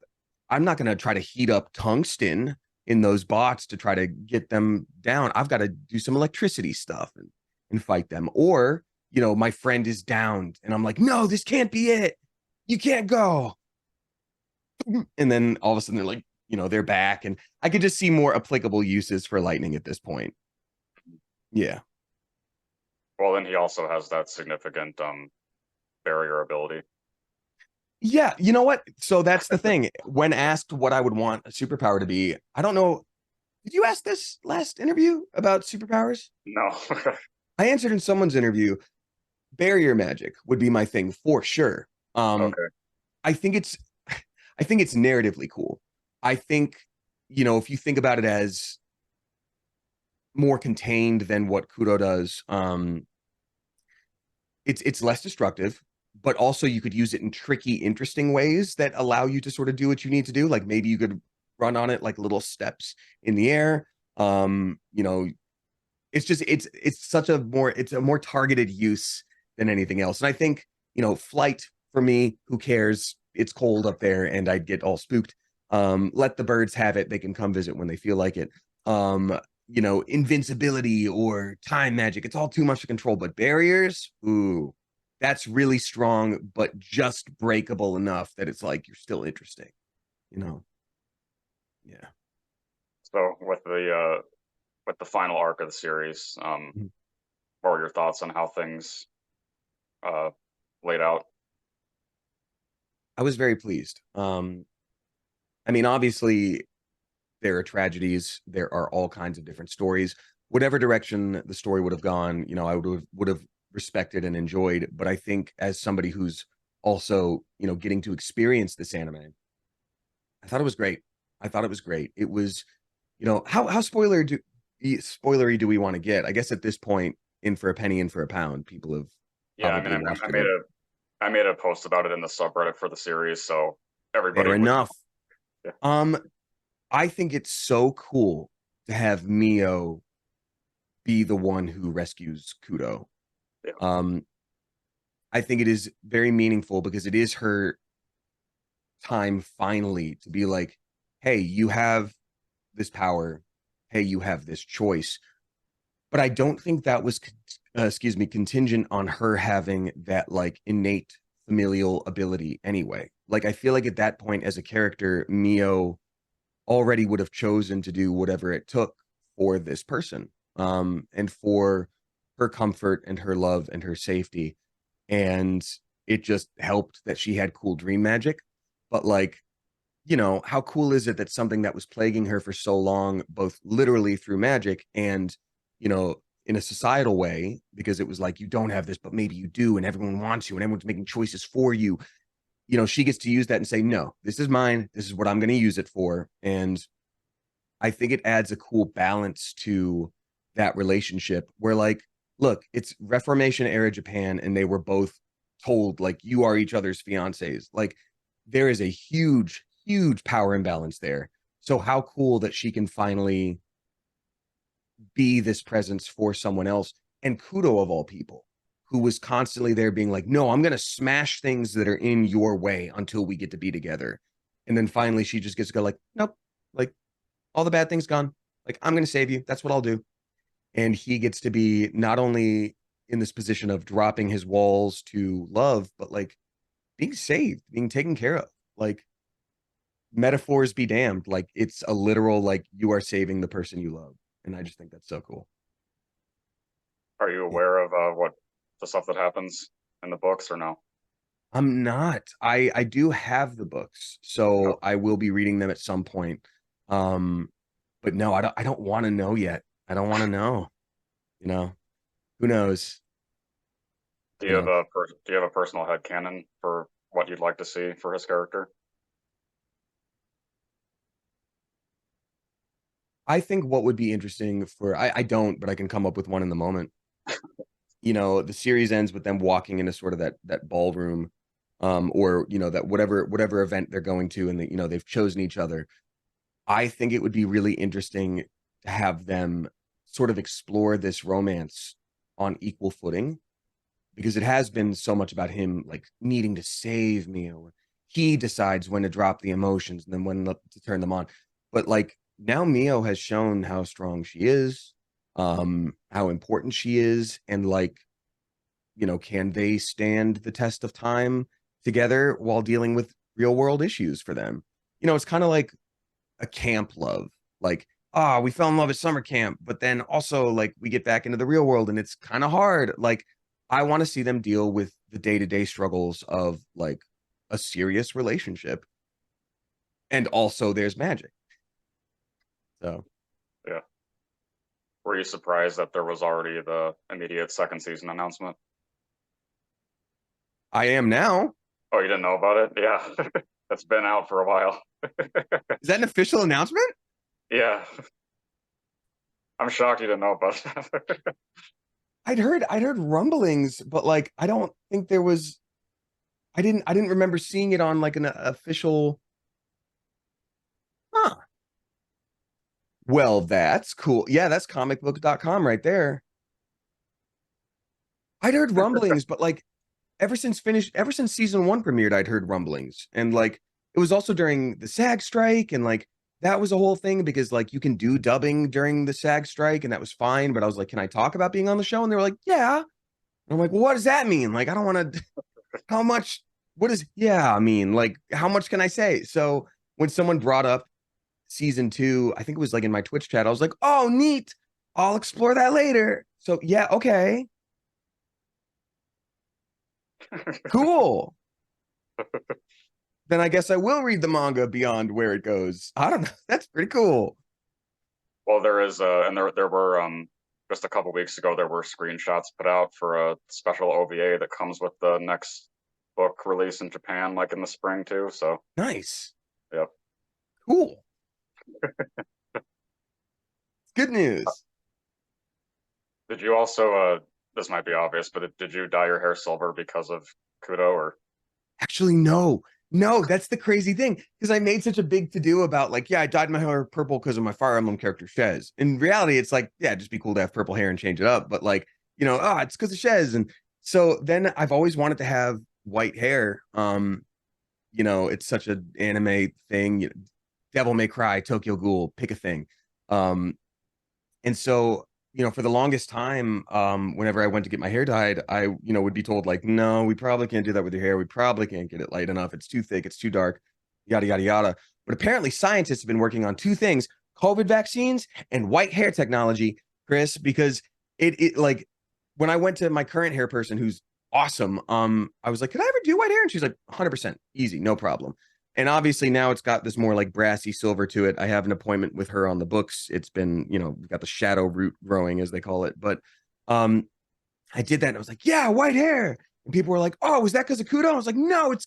I'm not going to try to heat up tungsten in those bots to try to get them down. I've got to do some electricity stuff and fight them. Or, you know, my friend is downed and I'm like, no, this can't be it. You can't go. And then all of a sudden they're like, they're back, and I could just see more applicable uses for lightning at this point. Yeah. Well, then he also has that significant barrier ability. Yeah, you know what? So that's the thing. When asked what I would want a superpower to be, I don't know. Did you ask this last interview about superpowers? No. I answered in someone's interview. Barrier magic would be my thing for sure. Okay. I think it's I think it's narratively cool. I think, if you think about it as more contained than what Kudo does, it's less destructive, but also you could use it in tricky, interesting ways that allow you to sort of do what you need to do. Like maybe you could run on it like little steps in the air. It's just it's a more targeted use than anything else. And I think, flight for me, who cares? It's cold up there and I'd get all spooked. Let the birds have it. They can come visit when they feel like it. Invincibility or time magic, it's all too much to control. But barriers, ooh, that's really strong, but just breakable enough that it's like you're still interesting, you know. Yeah. So with the final arc of the series, Mhm. what were your thoughts on how things uh laid out? I was very pleased. I mean, obviously there are tragedies, there are all kinds of different stories. Whatever direction the story would have gone, I would have respected and enjoyed. But I think as somebody who's also, getting to experience this anime, I thought it was great. I thought it was great. It was, how spoilery do we want to get? I guess at this point, in for a penny, in for a pound, people have Yeah, I mean, probably watched I it. made a post about it in the subreddit for the series, so everybody Fair would enough. know. Um, I think it's so cool to have Mio be the one who rescues Kudo. Yeah, Um, I think it is very meaningful because it is her time finally to be like, hey, you have this power. Hey, you have this choice. But I don't think that was, contingent on her having that like innate familial ability anyway. Like, I feel like at that point as a character, Mio already would have chosen to do whatever it took for this person, and for her comfort and her love and her safety. And it just helped that she had cool dream magic. But like, how cool is it that something that was plaguing her for so long, both literally through magic and, you know, in a societal way, because it was like, you don't have this, but maybe you do, and everyone wants you, and everyone's making choices for you. She gets to use that and say, no, this is mine. This is what I'm going to use it for. And I think it adds a cool balance to that relationship where, like, look, it's Reformation era Japan, and they were both told, like, you are each other's fiancés. Like, there is a huge, huge power imbalance there. So, how cool that she can finally be this presence for someone else. And Kudo, of all people, who was constantly there being like, no, I'm going to smash things that are in your way until we get to be together. And then finally, she just gets to go, like, nope, like, all the bad things gone. Like, I'm going to save you. That's what I'll do. And he gets to be not only in this position of dropping his walls to love, but like being saved, being taken care of. Like, metaphors be damned. Like, it's a literal, like, you are saving the person you love. And I just think that's so cool. are you Yeah. aware of what the stuff that happens in the books or no? I'm not. I do have the books, Oh, so I will be reading them at some point. Um, but no, I don't want to know yet. I don't want to know. You know, who knows? do You you have know, a do you have a personal headcanon for what you'd like to see for his character? I think what would be interesting for I don't, but I can come up with one in the moment. The series ends with them walking into sort of that ballroom, or that whatever event they're going to, and they've chosen each other. I think it would be really interesting to have them sort of explore this romance on equal footing, because it has been so much about him like needing to save me, or he decides when to drop the emotions and then when to turn them on. But like now Mio has shown how strong she is, how important she is, and like, can they stand the test of time together while dealing with real world issues for them? It's kind of like a camp love. Like, ah, we fell in love at summer camp, but then also like we get back into the real world and it's kind of hard. Like, I want to see them deal with the day-to-day struggles of like a serious relationship. And also there's magic. So Yeah. Were you surprised that there was already the immediate second season announcement? I am now. Oh, you didn't know about it? Yeah. That's been out for a while. Is that an official announcement? Yeah. I'm shocked you didn't know about that. I'd heard rumblings, but like I don't think there was I didn't remember seeing it on like an official. Huh. Well, that's cool. Yeah, that's comicbook.com right there. I'd heard rumblings, but like ever since season one premiered, I'd heard rumblings. And like it was also during the SAG strike, and like that was a whole thing because like you can do dubbing during the SAG strike, and that was fine. But I was like, can I talk about being on the show? And they were like, yeah. And I'm like, well, what does that mean? Like, I don't want to, how much, what does, yeah, I mean, like, how much can I say? So when someone brought up season two, I think it was like in my Twitch chat, I was like, oh, neat. I'll explore that later. So yeah, okay, cool. Then I guess I will read the manga beyond where it goes. I don't know. That's pretty cool. Well, there is, and there were just a couple weeks ago there were screenshots put out for a special OVA that comes with the next book release in Japan, like in the spring too. So, Nice. yep. Cool. Good news. Did you also, this might be obvious, but did you dye your hair silver because of Kudo or? Actually, no. No, that's the crazy thing. Because I made such a big to-do about like, yeah, I dyed my hair purple because of my Fire Emblem character Shez. In reality, it's like, yeah, it'd just be cool to have purple hair and change it up. But like, it's because of Shez. And so then I've always wanted to have white hair. It's such an anime thing. Devil May Cry, Tokyo Ghoul, pick a thing. Um, and so, for the longest time, whenever I went to get my hair dyed, I, would be told like, no, we probably can't do that with your hair. We probably can't get it light enough. It's too thick. It's too dark, yada, yada, yada. But apparently scientists have been working on two things, COVID vaccines and white hair technology, Chris, because it like when I went to my current hair person who's awesome, I was like, could I ever do white hair? And she's like, 100% easy, no problem. And obviously now it's got this more like brassy silver to it. I have an appointment with her on the books. It's been, we've got the shadow root growing as they call it. But um I did that and I was like, yeah, white hair. And people were like, oh, was that because of Kudo? I was like, no, it's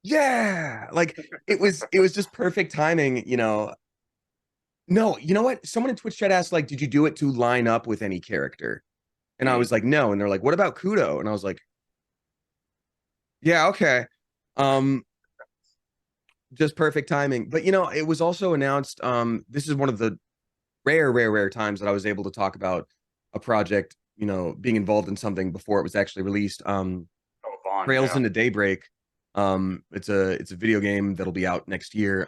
yeah. Like it was just perfect timing. No, you know what? Someone in Twitch chat asked, like, did you do it to line up with any character? And I Hmm. was like, no. And they're like, what about Kudo? And I was like, yeah, okay. Um, just perfect timing. But it was also announced. This is one of the rare, rare, rare times that I was able to talk about a project, being involved in something before it was actually released. Oh, Vaughn, Trails yeah. into Daybreak. It's a video game that'll be out next year.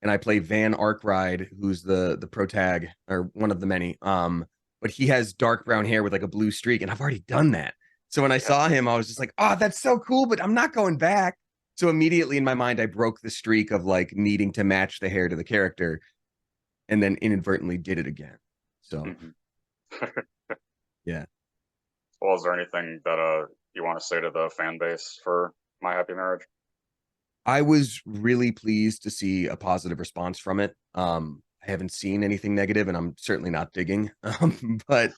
And I play Van Arkwright, who's the protag or one of the many. But he has dark brown hair with like a blue streak, and I've already done that. So when I Yeah. saw him, I was just like, oh, that's so cool, but I'm not going back. So immediately in my mind, I broke the streak of like needing to match the hair to the character, and then inadvertently did it again. So Hmm. yeah. Well, is there anything that you want to say to the fan base for My Happy Marriage? I was really pleased to see a positive response from it. I haven't seen anything negative, and I'm certainly not digging. But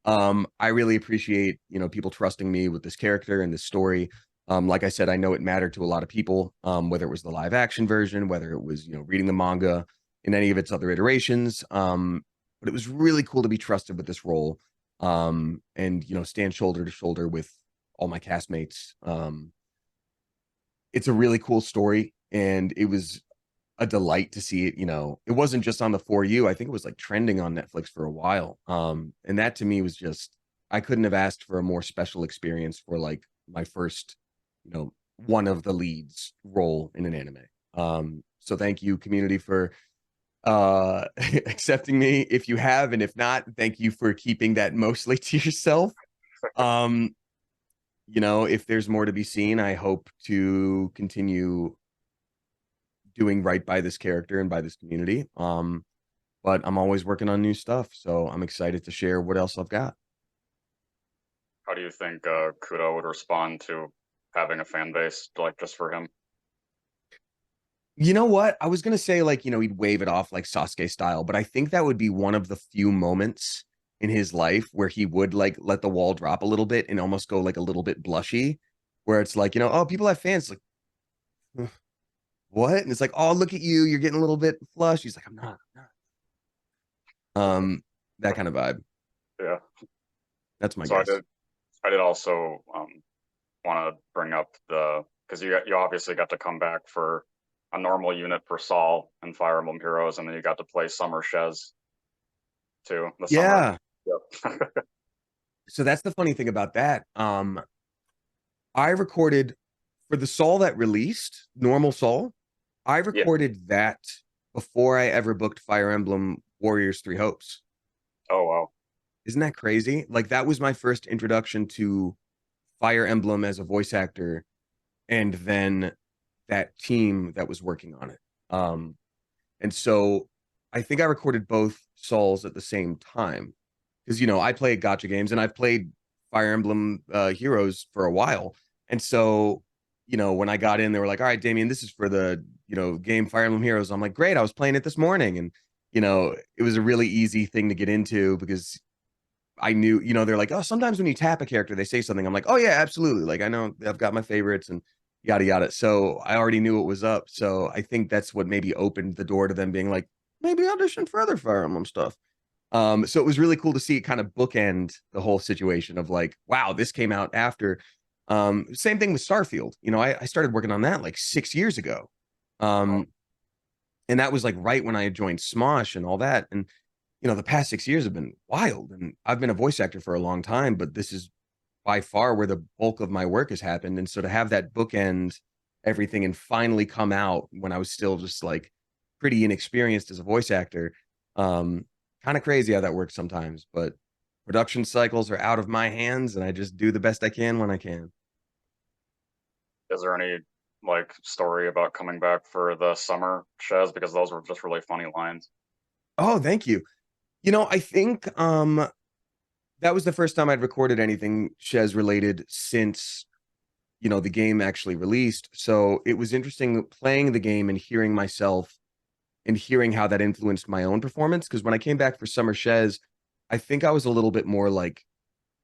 I really appreciate people trusting me with this character and this story. Like I said, I know it mattered to a lot of people, whether it was the live action version, whether it was reading the manga in any of its other iterations. But it was really cool to be trusted with this role, and stand shoulder to shoulder with all my castmates. It's a really cool story, and it was a delight to see it. It wasn't just on the For You. I think it was like trending on Netflix for a while. And that to me was just, I couldn't have asked for a more special experience for like my first, one of the leads role in an anime. So thank you, community, for accepting me if you have, and if not, thank you for keeping that mostly to yourself. Um you know, if there's more to be seen, I hope to continue doing right by this character and by this community. But I'm always working on new stuff, so I'm excited to share what else I've got. How do you think Kudo would respond to having a fan base like just for him? You know what? I was gonna say like, you know, he'd wave it off like Sasuke style, but I think that would be one of the few moments in his life where he would like let the wall drop a little bit and almost go like a little bit blushy, where it's like, you know, oh, people have fans. Like, what? And it's like, oh, look at you, you're getting a little bit flushed. He's like, I'm not. That kind of vibe. Yeah. That's my So guess. I did also want to bring up the because you obviously got to come back for a normal unit for Saul and Fire Emblem Heroes, and then you got to play Summer Shez too. The summer. Yeah. Yep. So that's the funny thing about that. I recorded for the Saul that released, normal Saul, I Yeah. recorded that before I ever booked Fire Emblem Warriors Three Hopes. Oh wow. Isn't that crazy? Like that was my first introduction to Fire Emblem as a voice actor, and then that team that was working on it. And so I think I recorded both Sauls at the same time because you know I play gotcha games and I've played Fire Emblem Heroes for a while, and so you know when I got in, they were like, "All right, Damien, this is for the game Fire Emblem Heroes." I'm like, "Great, I was playing it this morning," and you know it was a really easy thing to get into because I knew, you know, they're like, oh, sometimes when you tap a character, they say something. I'm like, oh yeah, absolutely. Like I know I've got my favorites and yada yada. So I already knew what was up. So I think that's what maybe opened the door to them being like, maybe audition for other Fire Emblem stuff. So it was really cool to see it kind of bookend the whole situation of like, wow, this came out after. Same thing with Starfield. You know, I started working on that like 6 years ago. Oh, Um, and that was like right when I had joined Smosh and all that. And you know, the past 6 years have been wild. And I've been a voice actor for a long time, but this is by far where the bulk of my work has happened. And so to have that bookend everything and finally come out when I was still just like pretty inexperienced as a voice actor, um, kind of crazy how that works sometimes. But production cycles are out of my hands and I just do the best I can when I can. is there any like story about coming back for the summer Shez? Because those were just really funny lines. Oh, thank you. You know, I think that was the first time I'd recorded anything Shez related since you know the game actually released, so it was interesting playing the game and hearing myself and hearing how that influenced my own performance because when I came back for Summer Shez, I think I was a little bit more like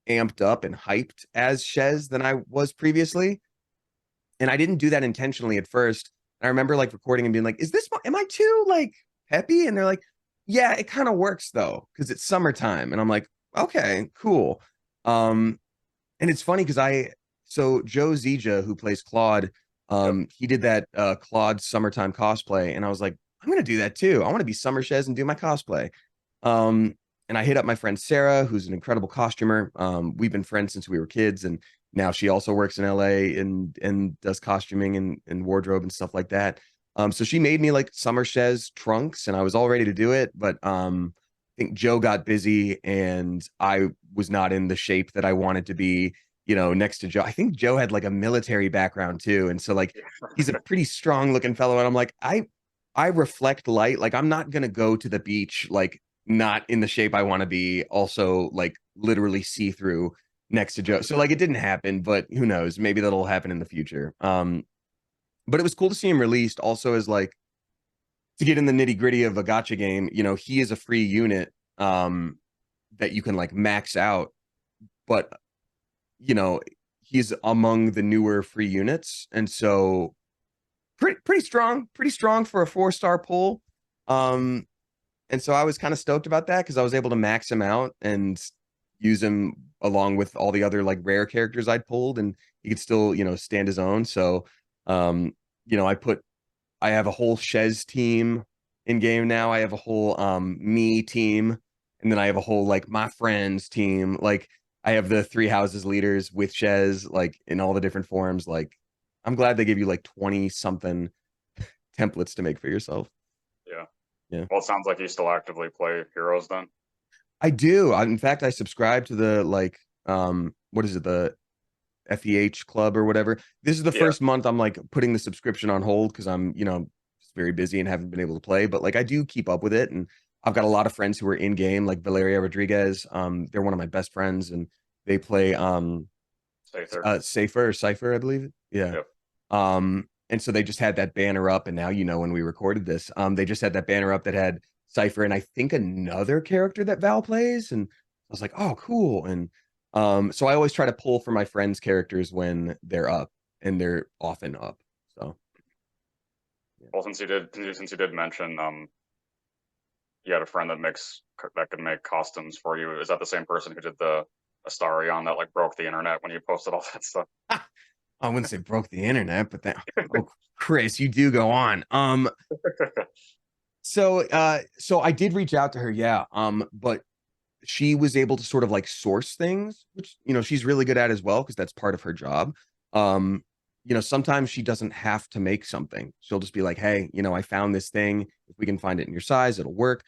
amped up and hyped as Shez than I was previously, and I didn't do that intentionally at first. I remember like recording and being like, is this am I too like peppy? And they're like, yeah, it kind of works though because it's summertime. And I'm like, okay, cool. um and it's funny because so Joe Zija, who plays Claude, Yep. he did that Claude summertime cosplay, and I was like, I'm gonna do that too. I want to be Summer Shez and do my cosplay. Um, and I hit up my friend Sarah, who's an incredible costumer. We've been friends since we were kids, and now she also works in LA and does costuming and wardrobe and stuff like that. So she made me like Summer Shez trunks, and I was all ready to do it, but I think Joe got busy and I was not in the shape that I wanted to be, you know, next to Joe. I think Joe had like a military background too. And so like he's a pretty strong looking fellow. And I'm like, I reflect light. Like I'm not gonna go to the beach like not in the shape I want to be, also like literally see through next to Joe. So like it didn't happen, but who knows? Maybe that'll happen in the future. But it was cool to see him released also as like to get in the nitty gritty of a gotcha game, you know, he is a free unit that you can like max out, but you know, he's among the newer free units, and so pretty strong for a 4-star pull. Um, and so I was kind of stoked about that because I was able to max him out and use him along with all the other like rare characters I'd pulled, and he could still, you know, stand his own. So, um, you know, I have a whole Shez team in game now. I have a whole me team, and then I have a whole like my friends team. Like I have the three houses leaders with Shez, like in all the different forms. Like I'm glad they give you like 20 something templates to make for yourself. Yeah. Yeah. Well, it sounds like you still actively play Heroes then. I do. In fact, I subscribe to the like what is it? FEH club or whatever. This is the Yeah. first month I'm like putting the subscription on hold because I'm, just very busy and haven't been able to play. But like I do keep up with it, and I've got a lot of friends who are in game, like Valeria Rodriguez. They're one of my best friends, and they play Stay there. Safer or Cipher, I believe. Yeah. Yep. And so they just had that banner up, and now when we recorded this, they just had that banner up that had Cipher and I think another character that Val plays, and I was like, oh, cool. And so I always try to pull for my friends' characters when they're up, and they're often up. So yeah. Well, since you did mention you had a friend that could make costumes for you. Is that the same person who did the Astarion that like broke the internet when you posted all that stuff? I wouldn't say broke the internet, but that, oh, Chris, you do go on. So I did reach out to her, yeah. But she was able to sort of like source things, which she's really good at as well, because that's part of her job. Um, sometimes she doesn't have to make something. She'll just be like, hey, I found this thing. If we can find it in your size, it'll work.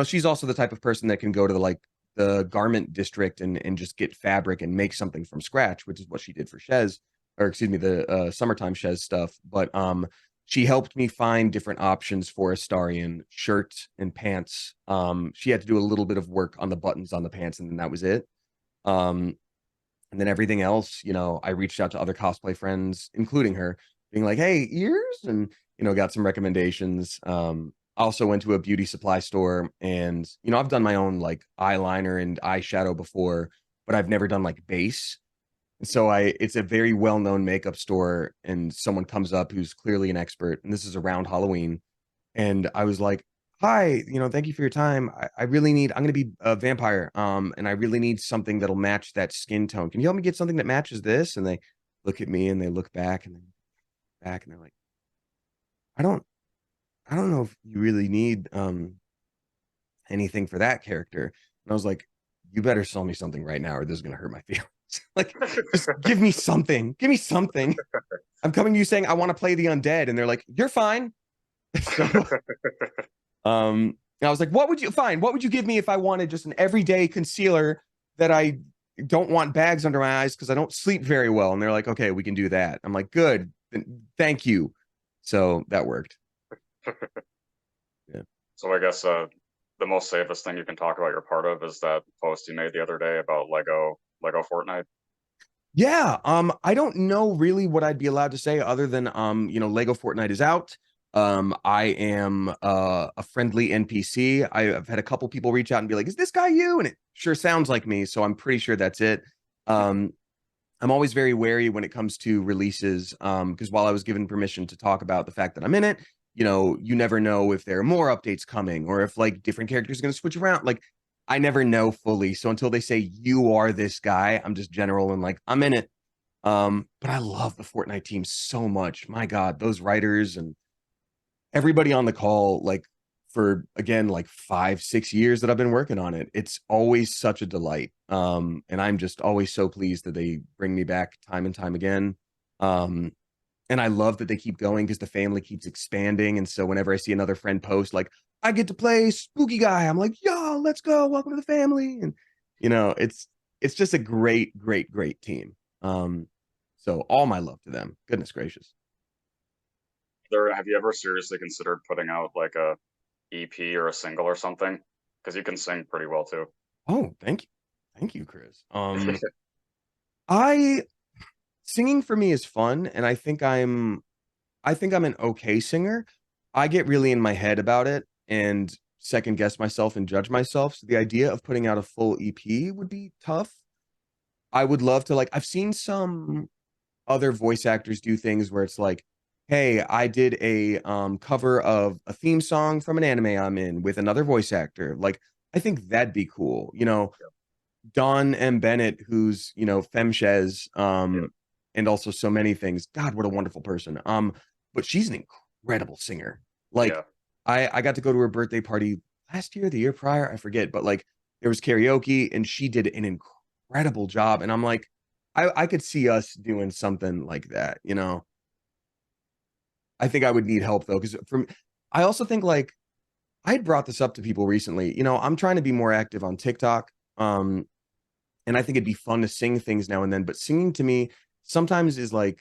She's also the type of person that can go to the garment district and just get fabric and make something from scratch, which is what she did for Shez, or excuse me, the summertime Shez stuff. But she helped me find different options for Astarion shirts and pants. She had to do a little bit of work on the buttons on the pants, and then that was it. Um, and then everything else, I reached out to other cosplay friends, including her, being like, hey, ears, and got some recommendations. I also went to a beauty supply store, and I've done my own like eyeliner and eyeshadow before, but I've never done like base. And so it's a very well-known makeup store, and someone comes up who's clearly an expert, and this is around Halloween. And I was like, hi, thank you for your time. I really need, I'm going to be a vampire. And I really need something that'll match that skin tone. Can you help me get something that matches this? And they look at me and they look back and then back and they're like, I don't, I don't know if you really need, anything for that character. And I was like, you better sell me something right now or this is going to hurt my feelings. Like, just give me something. Give me something. I'm coming to you saying I want to play the undead. And they're like, you're fine. So I was like, what would you give me if I wanted just an everyday concealer that I don't want bags under my eyes because I don't sleep very well? And they're like, okay, we can do that. I'm like, good, thank you. So that worked. Yeah. So I guess the most safest thing you can talk about you're part of is that post you made the other day about Lego Fortnite. Yeah, I don't know really what I'd be allowed to say other than Lego Fortnite is out. I am a friendly NPC. I've had a couple people reach out and be like, "Is this guy you?" And it sure sounds like me, so I'm pretty sure that's it. Um, I'm always very wary when it comes to releases, because while I was given permission to talk about the fact that I'm in it, you never know if there are more updates coming or if like different characters are going to switch around. Like I never know fully. So until they say you are this guy, I'm just general and like I'm in it. But I love the Fortnite team so much. My God, those writers and everybody on the call, like for again, like 5, 6 years that I've been working on it, it's always such a delight. And I'm just always so pleased that they bring me back time and time again. Um, and I love that they keep going because the family keeps expanding. And so whenever I see another friend post, like, I get to play spooky guy, I'm like, yo, let's go. Welcome to the family. And it's just a great, great, great team. So all my love to them. Goodness gracious. Have you ever seriously considered putting out like a EP or a single or something? Because you can sing pretty well too. Oh, thank you. Thank you, Chris. I singing for me is fun, and I think I'm an okay singer. I get really in my head about it and second guess myself and judge myself. So the idea of putting out a full EP would be tough. I would love to I've seen some other voice actors do things where it's like, hey, I did a cover of a theme song from an anime I'm in with another voice actor. Like, I think that'd be cool. Dawn M. Bennett, who's, Femshez, Yeah. and also so many things. God, what a wonderful person. But she's an incredible singer. Like, Yeah. I got to go to her birthday party last year, the year prior, I forget, but like there was karaoke and she did an incredible job. And I'm like, I could see us doing something like that. I think I would need help though, because I also think like I had brought this up to people recently. I'm trying to be more active on TikTok. And I think it'd be fun to sing things now and then, but singing to me sometimes is like,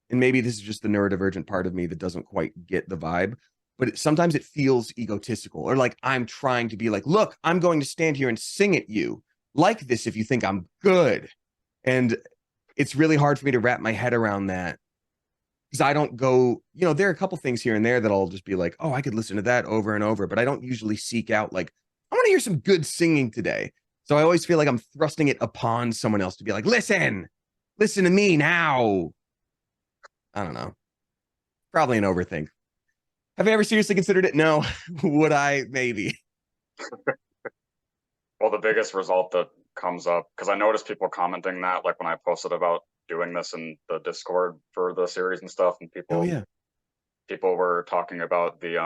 and maybe this is just the neurodivergent part of me that doesn't quite get the vibe, but sometimes it feels egotistical or like I'm trying to be like, look, I'm going to stand here and sing at you like this if you think I'm good. And it's really hard for me to wrap my head around that because I don't go, there are a couple things here and there that I'll just be like, oh, I could listen to that over and over, but I don't usually seek out like, I want to hear some good singing today. So I always feel like I'm thrusting it upon someone else to be like, listen to me now. I don't know. Probably an overthink. Have I ever seriously considered it? No. Would I? Maybe. Well, the biggest result that comes up, because I noticed people commenting that, like when I posted about doing this in the Discord for the series and stuff, and Oh people yeah. people were talking about the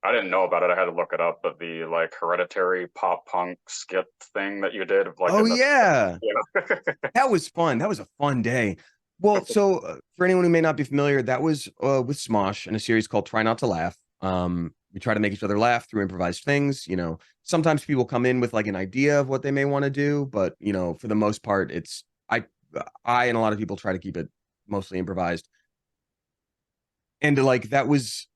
I didn't know about it, I had to look it up, but the like hereditary pop punk skit thing that you did like Oh in the yeah. yeah. That was fun. That was a fun day. Well, so for anyone who may not be familiar, that was with Smosh in a series called Try Not to Laugh. We try to make each other laugh through improvised things. Sometimes people come in with like an idea of what they may want to do, but for the most part, it's I and a lot of people try to keep it mostly improvised. And like that was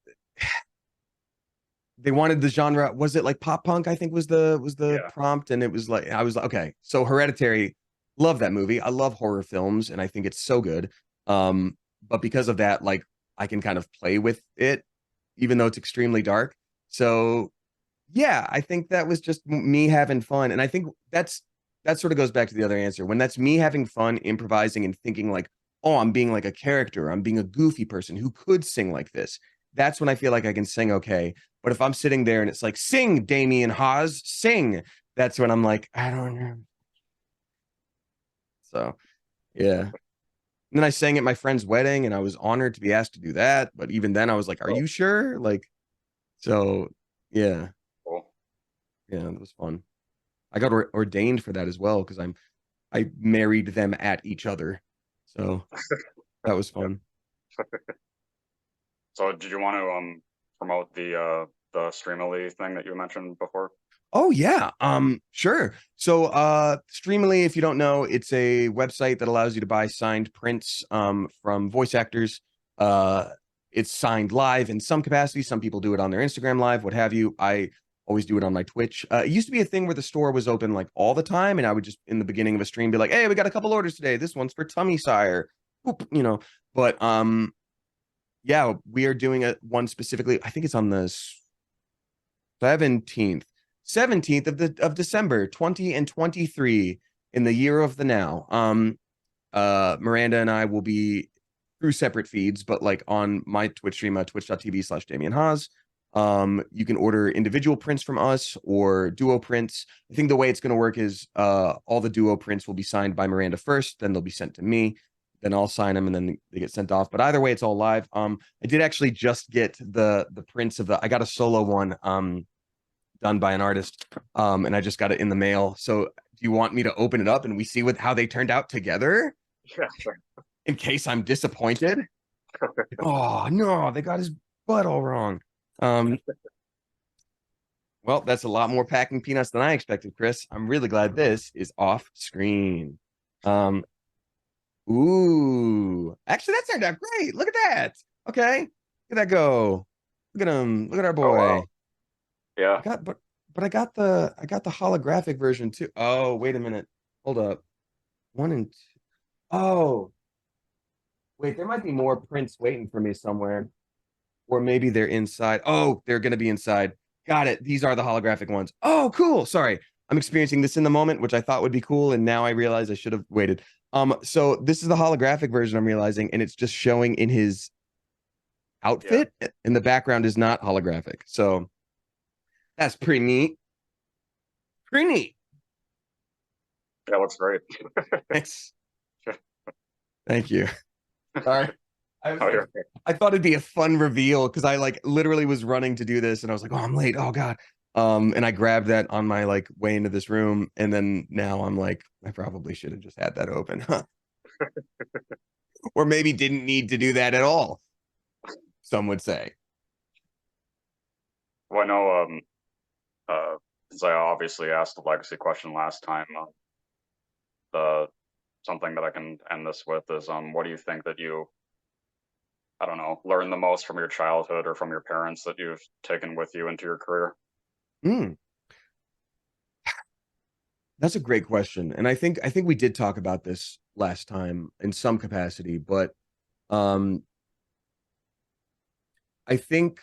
they wanted the genre, was it like pop punk? I think was the Yeah. prompt, and it was like I was like, okay, so Hereditary, love that movie. I love horror films, and I think it's so good. But because of that, like I can kind of play with it, even though it's extremely dark. So yeah, I think that was just me having fun, and I think that sort of goes back to the other answer. When that's me having fun, improvising, and thinking like, oh, I'm being like a character, I'm being a goofy person who could sing like this. That's when I feel like I can sing okay. But if I'm sitting there and it's like, sing, Damien Haas, sing, that's when I'm like, I don't know. So yeah. And then I sang at my friend's wedding and I was honored to be asked to do that. But even then I was like, are Oh, you sure? Like, so yeah, cool. yeah, it was fun. I got ordained for that as well because I married them at each other. So that was Yeah. fun. So did you want to promote the Streamily thing that you mentioned before? Oh yeah, sure. So Streamily, if you don't know, it's a website that allows you to buy signed prints from voice actors. Uh it's signed live in some capacity. Some people do it on their Instagram live, what have you. I always do it on my Twitch. It used to be a thing where the store was open like all the time, and I would just in the beginning of a stream be like, "Hey, we got a couple orders today. This one's for Tummy Sire." Boop, But yeah, we are doing a one specifically. I think it's on the 17th 17th of December 20 and 23 in the year of the now. Miranda and I will be through separate feeds, but like on my Twitch stream, twitch.tv/ Damien Haas. You can order individual prints from us or duo prints. I think the way it's going to work is all the duo prints will be signed by Miranda first, then they'll be sent to me, then I'll sign them and then they get sent off. But either way, it's all live. I did actually just get the prints of I got a solo one done by an artist, and I just got it in the mail. So do you want me to open it up and we see how they turned out together Yeah, sure. in case I'm disappointed? Oh no, they got his butt all wrong. Um, well, that's a lot more packing peanuts than I expected, Chris. I'm really glad this is off screen. Um, ooh, actually, that turned out great. Look at that. Okay, look at that go. Look at him. Look at our Oh wow. boy. I Yeah. got, but I got the holographic version too. Oh, wait a minute. Hold up. One and two. Oh, wait, there might be more prints waiting for me somewhere. Or maybe they're inside. Oh, they're gonna be inside. Got it. These are the holographic ones. Oh, cool. Sorry. I'm experiencing this in the moment, which I thought would be cool, and now I realize I should have waited. So this is the holographic version I'm realizing, and it's just showing in his Yeah. outfit, and the background is not holographic. So that's pretty neat. Pretty neat. Yeah, looks great. Thanks. Thank you. Sorry. I was Oh, like, you're okay. I thought it'd be a fun reveal because I like literally was running to do this and I was like, oh, I'm late. Oh God. And I grabbed that on my like way into this room. And then now I'm like, I probably should have just had that open. Huh? Or maybe didn't need to do that at all, some would say. Well, I know uh since I obviously asked the legacy question last time, the something that I can end this with is what do you think that you, I don't know, learn the most from your childhood or from your parents that you've taken with you into your career? Mm, that's a great question. And I think we did talk about this last time in some capacity, but um I think,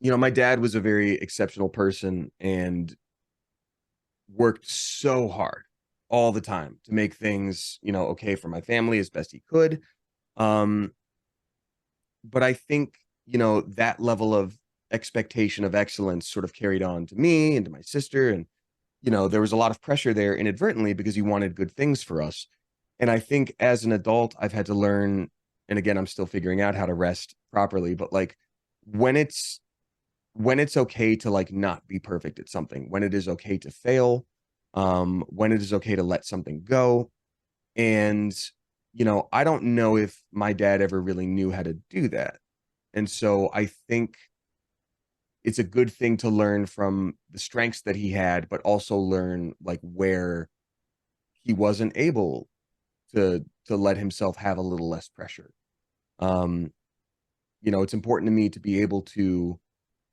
my dad was a very exceptional person and worked so hard all the time to make things, okay for my family as best he could. Um, but I think, that level of expectation of excellence sort of carried on to me and to my sister. And, there was a lot of pressure there inadvertently because he wanted good things for us. And I think as an adult, I've had to learn, and again, I'm still figuring out how to rest properly, but like when it's when it's okay to like not be perfect at something, when it is okay to fail, when it is okay to let something go. And, I don't know if my dad ever really knew how to do that. And so I think it's a good thing to learn from the strengths that he had, but also learn like where he wasn't able to let himself have a little less pressure. Um, it's important to me to be able to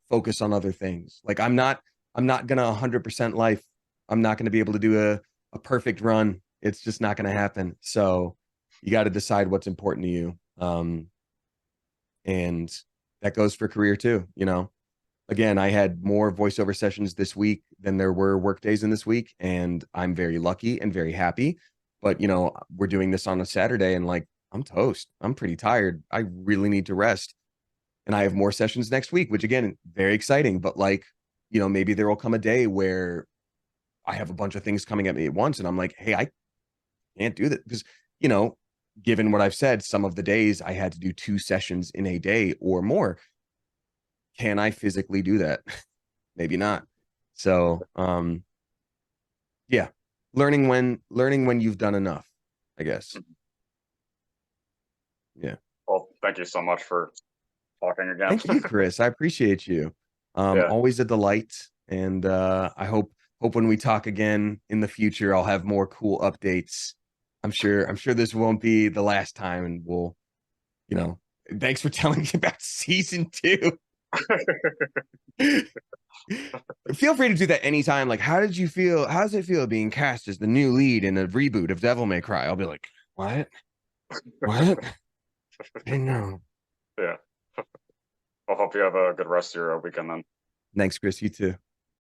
focus on other things. Like I'm not gonna 100% life. I'm not gonna be able to do a perfect run. It's just not gonna happen. So you got to decide what's important to you. And that goes for career too. Again, I had more voiceover sessions this week than there were work days in this week, and I'm very lucky and very happy. But we're doing this on a Saturday, and like I'm toast. I'm pretty tired. I really need to rest, and I have more sessions next week, which again, very exciting. But like, maybe there will come a day where I have a bunch of things coming at me at once, and I'm like, hey, I can't do that because you know, given what I've said, some of the days I had to do 2 sessions in a day or more. Can I physically do that? Maybe not. So, yeah, learning when you've done enough, I guess. Yeah. Well, thank you so much for talking again. Thank you, Chris. I appreciate you. Yeah. Always a delight, and I hope when we talk again in the future, I'll have more cool updates. I'm sure this won't be the last time, and we'll, you know, thanks for telling me about season 2. Feel free to do that anytime. Like, how did you feel? How does it feel being cast as the new lead in a reboot of Devil May Cry? I'll be like, what? What? I know. Yeah. I hope you have a good rest of your weekend then. Thanks, Chris. You too.